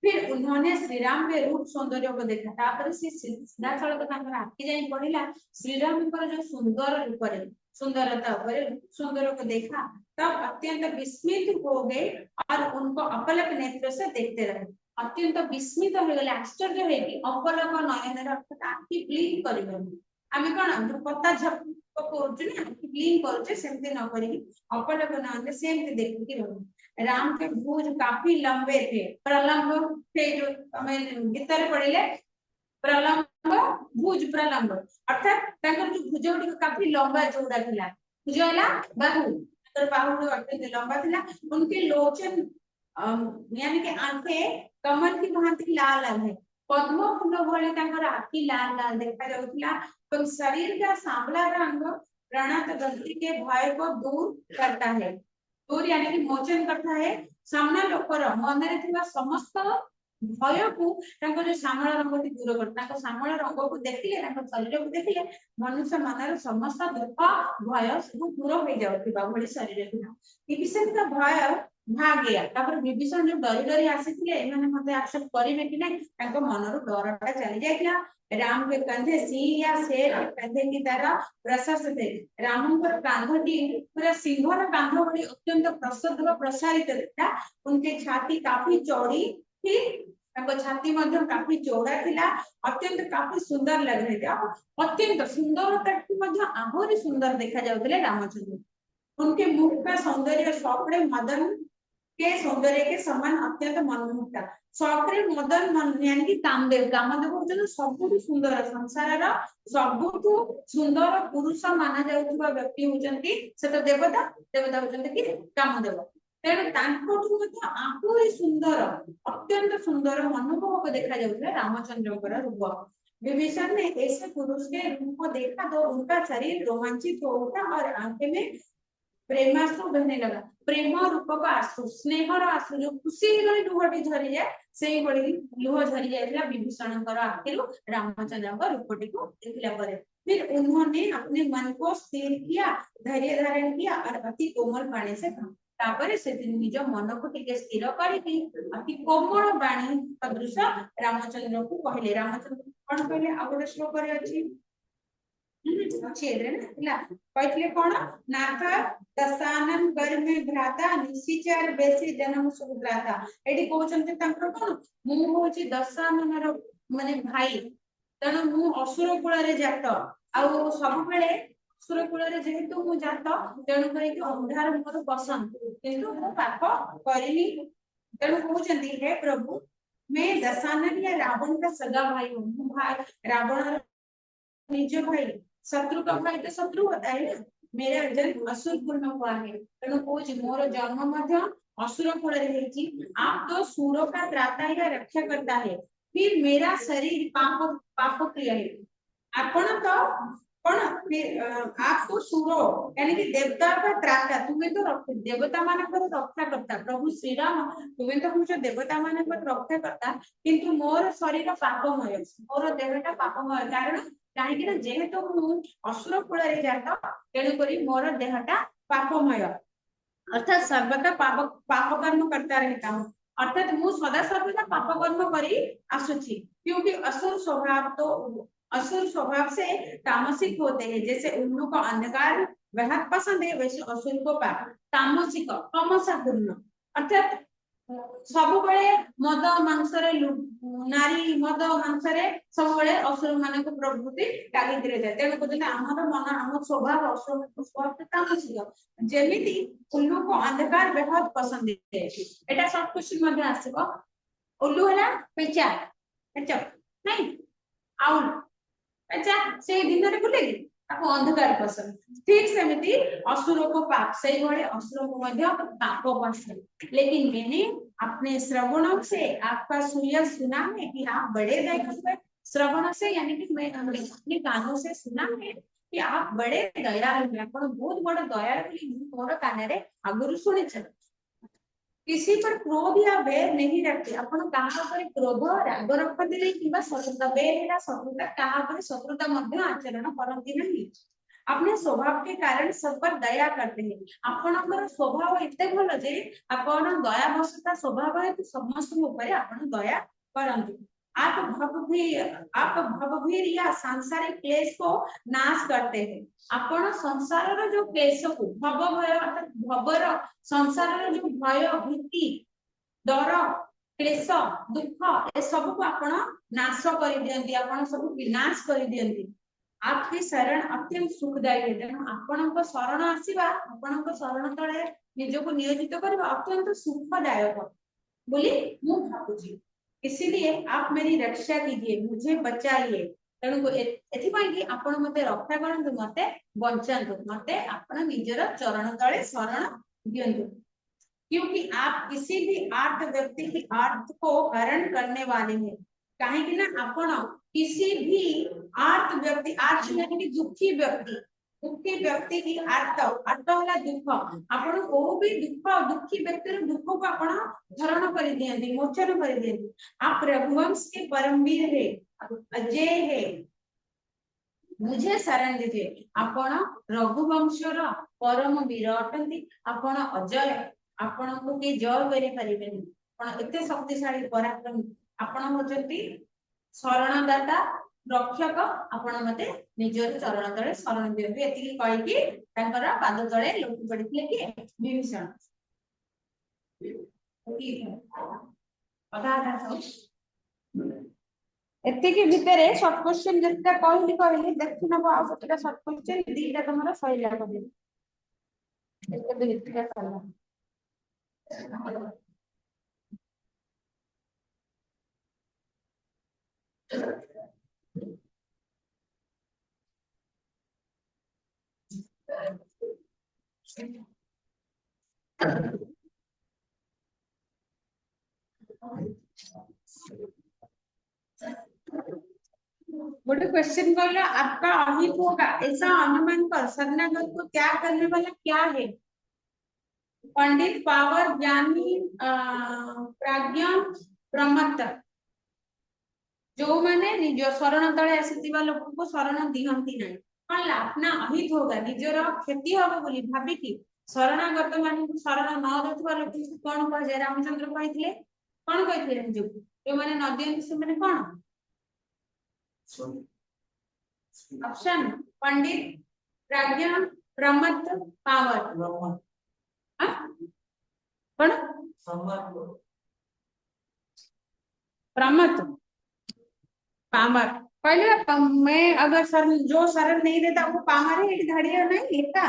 A: फिर उन्होंने श्री राम के रूप सौंदर्य को देखा तापर से सीधासलख तांकर आखि जाई पड़िला श्री राम को जो सुंदर रूप रे सुंदरता ऊपर सुंदर को देखा तब अत्यंत विस्मित हो गए और उनको अपलक नेत्र से देखते रहे अत्यंत विस्मित हो गले आश्चर्य है कि अपलक नयन अर्थात आखि ब्लिंक करिबनी आमे कोन जो पत्ता झप करछु ना आखि ब्लिंक करछे सेमते न करी अपलक नयन सेमते देखि रहू राम के भुज काफी लंबे थे प्रलंब थे जो हमें भीतर पड़िले प्रलंब भुज प्रलंब अर्थात तांकर जो भुज काफी लंबा चौड़ा थिला भुज होला बाहु तांकर बाहु जो अत्यंत लंबा थिला उनके लोचन यानी कि आंखें कमल की भांति लाल लाल है पद्म फूल भले तांकर आखि लाल लाल देखा जाउथिला तो शरीर का सांवला रंग प्रणत गति के भय को दूर करता है दूर यानी कि मोचन करता है सामना लोकर मन रे थिबा समस्त भय को तांको जो श्यामल रंग की दूर करता है श्यामल रंग को देखिले तांको शरीर को देखिले मनुष्य मनर समस्त दुख भय सब दूर हो जाउथिबा भली शरीर थिला विभीषण का भय भाग गया तापर विभीषण जो डरी डरी आसीथिले एमाने मते एक्सेप्ट करिवे कि नै तांको मनरो डरटा चली जायतिला राम के कंधे सिंह या शेर के कंधे की तरह प्रशस्त थे राम को कांधटी पूरा सिंहर कांध बड़ी अत्यंत प्रशस्त व प्रसारित था उनके छाती काफी चौड़ी थी तांको छाती मध्य काफी चौड़ा थिला अत्यंत काफी सुंदर लग रहे थे अत्यंत सुंदरता की मध्य आहुरी सुंदर देखा जाउतले रामचंद्र उनके मुख का सौंदर्य सौकड़े मदन के सौंदर्य के समान अत्यंत मनमोहक था सौकड़े मदन यानी कि कामदेव होचन सबुठु सुंदर संसार रा सबुठु सुंदर पुरुष माना जाउथबा व्यक्ति होचंती से तो देवता देवता होचंती कि कामदेव तेणु तांकोठु मध्य आहुरी सुंदर अत्यंत सुंदर मनमोहक देखा जाउथले रामचंद्रकर रूप विभीषण ने ऐसे पुरुष के रूप को देखा तो उनका शरीर रोमांचित हो उठा और आंखें में प्रेमाश्रु बहने लगा प्रेम रूप का आश्रु स्नेहर आश्रु जो खुशी गई लुहटी झरी जाए से बड़ी लुह झरी जाइला विभीषणकर आखिरु रामचंद्रकर रूपटी को देखला परे फिर उन्होंने अपने मन को स्थिर किया, धैर्य धारण किया और अति कोमल बाणी से कहा। तापर से निज मन को टिके स्थिर करके अति कोमल बाणी सदृश रामचंद्र को कहले। रामचंद्र कौन कहले आ गोटे श्लोक रे अछि छेद्रे ना कहले कोन नाथ दशानन गर्मे भ्राता निशिचर बेसी जन्म सुभ्राता। एठी कहउचंते तांकर कोन मु होची दशानन रो माने भाई, तेणु मु असुर कुल रे जात आउ सब बेले असुर कुल रे जेहेतु मु जात तेणु करी कि अंधार मोर पसंद किंतु मु पाप करिनी। तेणु कहउचंती हे प्रभु मैं दशानन या रावण का सगा भाई हूं। भाई रावण निज भाई, शत्रु का भाई तो शत्रु होता है ना। मेरा जन्म असुर कुल में हुआ है, तेणु कोच मोर जन्म मध्य असुर कुल रे हेची। आप तो सुरों का त्राता या रक्षा करता है, फिर मेरा शरीर पाप पाप प्रिय है। आपण तो कौन आप तो सुरो यानी कि देवता का त्राता, तुम्हें तो देवता मानकर रक्षा करता। प्रभु श्री राम तुम्हें तो कुछ देवता मानकर रक्षा करता, किंतु मोर शरीर पापमय, मोर देहटा पापमय। कारण कहीं ना जेहेतु मु असुर कुल रे जाता तेणु करी मोर देहटा पापमय, अर्थात सर्वदा पाप पाप कर्म करता रहता हूँ। अर्थात मु सदा सर्वदा पाप कर्म करी आसुची, क्योंकि असुर स्वभाव तो असुर स्वभाव से तामसिक होते हैं। जैसे उल्लू को अंधकार बेहद पसंद है, वैसे असुर को पाप तामसिक तमसापूर्ण, अर्थात सब बड़े मद मांसरे नारी मद मांसरे सब बड़े असुर मान को प्रवृत्ति टागी जाए। तेणु कहते आमर मन आम स्वभाव असुर स्वभाव तामसिक, जेमिति उल्लू को अंधकार बेहद पसंद है। एटा शॉर्ट क्वेश्चन मध्ये आसीबो। उल्लू हला पेचा पेचा नहीं आउल पेचा से दिन रे बुलेगी ताको अंधकार पसंद। ठीक सेमिति असुर को पाप से बड़े असुर को मध्य पाप पसंद। लेकिन मैंने अपने श्रवणों से आपका सुयश सुना है कि आप बड़े दयालु हैं। श्रवण से यानी कि मैं अपने कानों से सुना है कि आप बड़े दयालु हैं, ଆପଣ बहुत बड़ा दयालु ବୋଲି ମୁଁ ମୋର କାନରେ ଆଗରୁ ଶୁଣିଛି। किसी पर क्रोध या बैर नहीं रखते। अपन कहा पर क्रोध राग रखते नहीं किबा शत्रुता बैर है शत्रुता कहा पर शत्रुता मध्य आचरण करती नहीं। अपने स्वभाव के कारण सब पर दया करते हैं। आपनकर स्वभाव एते भलो जे आपण दयावशता स्वभाव है तो समस्त ऊपर आपण दया करंतु। आप भवभीर या सांसारिक क्लेश को नाश करते हैं। आपण संसार रो जो क्लेश को भव भय अर्थात भवर संसार रो जो भय भीति डर क्लेश दुख ए सब को आपण नाश कर दियंती, आपण सब विनाश कर दियंती। आपकी शरण अत्यंत सुखदायी है। तेणु आपणक शरण आसीबा आपणक शरण तळे निजको नियोजित करबा अत्यंत सुखदायक बोली मु भाबुची। इसीलिए आप मेरी रक्षा कीजिए, मुझे बचाइए। तेणु एथिपाई कि आपण मते रक्षा करंतु, मते बंचांतु, मते आपण निजर चरण तळे शरण दियंतु। क्योंकि आप किसी भी आर्थ व्यक्ति की आर्थ को हरण करने वाले हैं। कहीं कि ना आपण किसी भी आर्थ व्यक्ति, आर्थ यानी कि दुखी व्यक्ति की आर्थ अर्थ होला दुख। आपण को भी दुख दुखी व्यक्ति रो दुख को आपण हरण कर दियंती, मोचन कर दियंती। आप रघुवंश के परमवीर है, अजय है, मुझे शरण दीजिए। आपण रघुवंशर परम वीर अटंती, आपण अजय, आपण को के जय करि परिबेनी, आपण एते शक्तिशाली पराक्रमी। आपण होचंती शरणदाता रक्षक। आपण मते निजर चरण तळे शरण दियंतु। एतिकी कहि कि तांकर पाद तळे लोटी पडिथिले कि विभीषण। एतिकी भितरे शॉर्ट क्वेश्चन जेटा कहली देखि नबो आ गोटेटा शॉर्ट क्वेश्चन दीटा तमरा सहिला कहली एते दीटा सहिला। गोटे क्वेश्चन कहला आपका अहित होगा ऐसा अनुमान कर शरणागत को त्याग करने वाला क्या है? पंडित, पावर, ज्ञानी, प्राज्ञ, प्रमत्त। जो मैंने निज शरण तले आसीथिबा लोक को शरण दिहंती नहीं कौन अपना अहित होगा निजर क्षति हम बोली भाविकी शरणागत मान शरण न देथुवा लोक को कौन कहे रामचंद्र कहिथिले कौन कहिथिले निजको जो माने न दियंती से माने कौन ऑप्शन पंडित प्रज्ञा प्रमत्त पावर कौन प्रमत्त पामर पहले मैं अगर सर जो शरण नहीं देता वो पामर है धड़िया नहीं लेता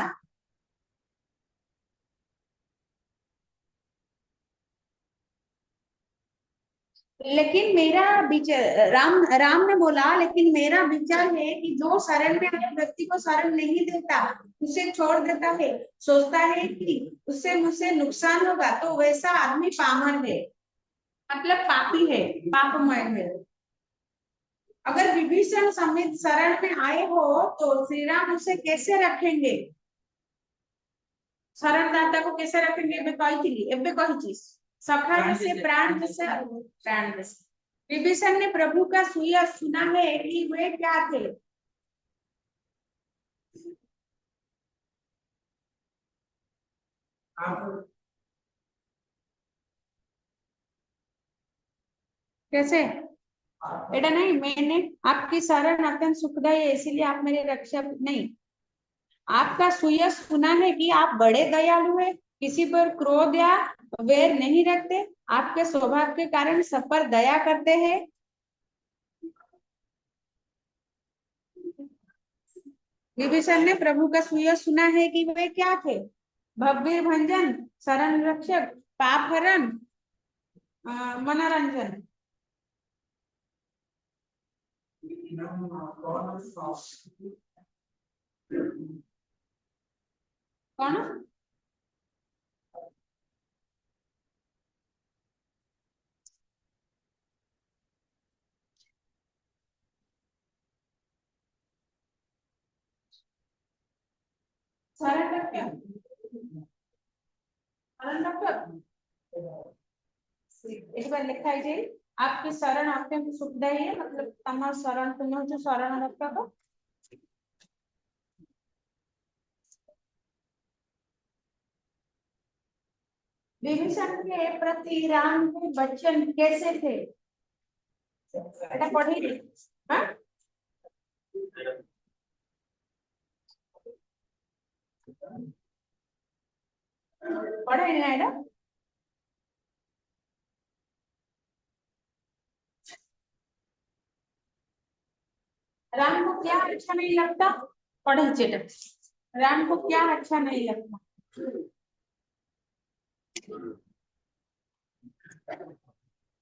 A: लेकिन मेरा विचार राम ने बोला लेकिन मेरा विचार है कि जो शरण में अपने व्यक्ति को शरण नहीं देता उसे छोड़ देता है सोचता है कि उससे मुझसे नुकसान होगा तो वैसा आदमी पामर है मतलब पापी है पापमय है अगर विभीषण समेत शरण में आए हो तो श्री राम उसे कैसे रखेंगे शरणदाता को कैसे रखेंगे सखा से प्राण प्राण विभीषण ने प्रभु का सुया सुना है कि वे क्या थे कैसे बेटा नहीं मैंने आपकी शरण अत्यंत सुखदायी है इसीलिए आप मेरे रक्षा नहीं आपका सुयश सुना है कि आप बड़े दयालु हैं किसी पर क्रोध या वैर नहीं रखते आपके स्वभाव के कारण सब पर दया करते हैं विभीषण ने प्रभु का सुयश सुना है कि वे क्या थे भव्य भंजन शरण रक्षक पाप हरण मनोरंजन कौन शरण रक्षक शरण रक्षक एक बार लिखा है आपकी शरण अत्यंत सुखदायी है मतलब तमाम शरण तुम्हें जो शरण रक्षक विभीषण के प्रति राम के वचन कैसे थे बेटा पढ़ी हाँ पढ़े ना राम को क्या अच्छा नहीं लगता पढ़े चेटा राम को क्या अच्छा नहीं लगता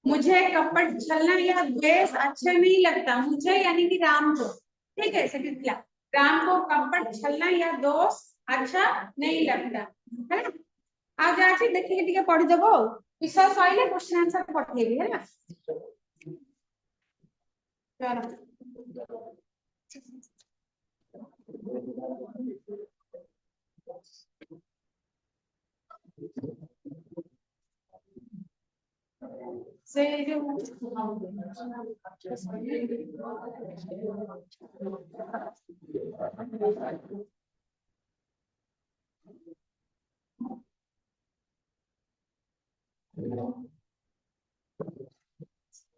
A: मुझे कपट छलना या द्वेष अच्छा नहीं लगता मुझे यानी कि राम को ठीक है सेकंड राम को कपट छलना या दोष अच्छा नहीं लगता है ना आज जाके देखिए टिके पढ़ी देबो विषय सइले क्वेश्चन आंसर पठेबी है ना चलो से जो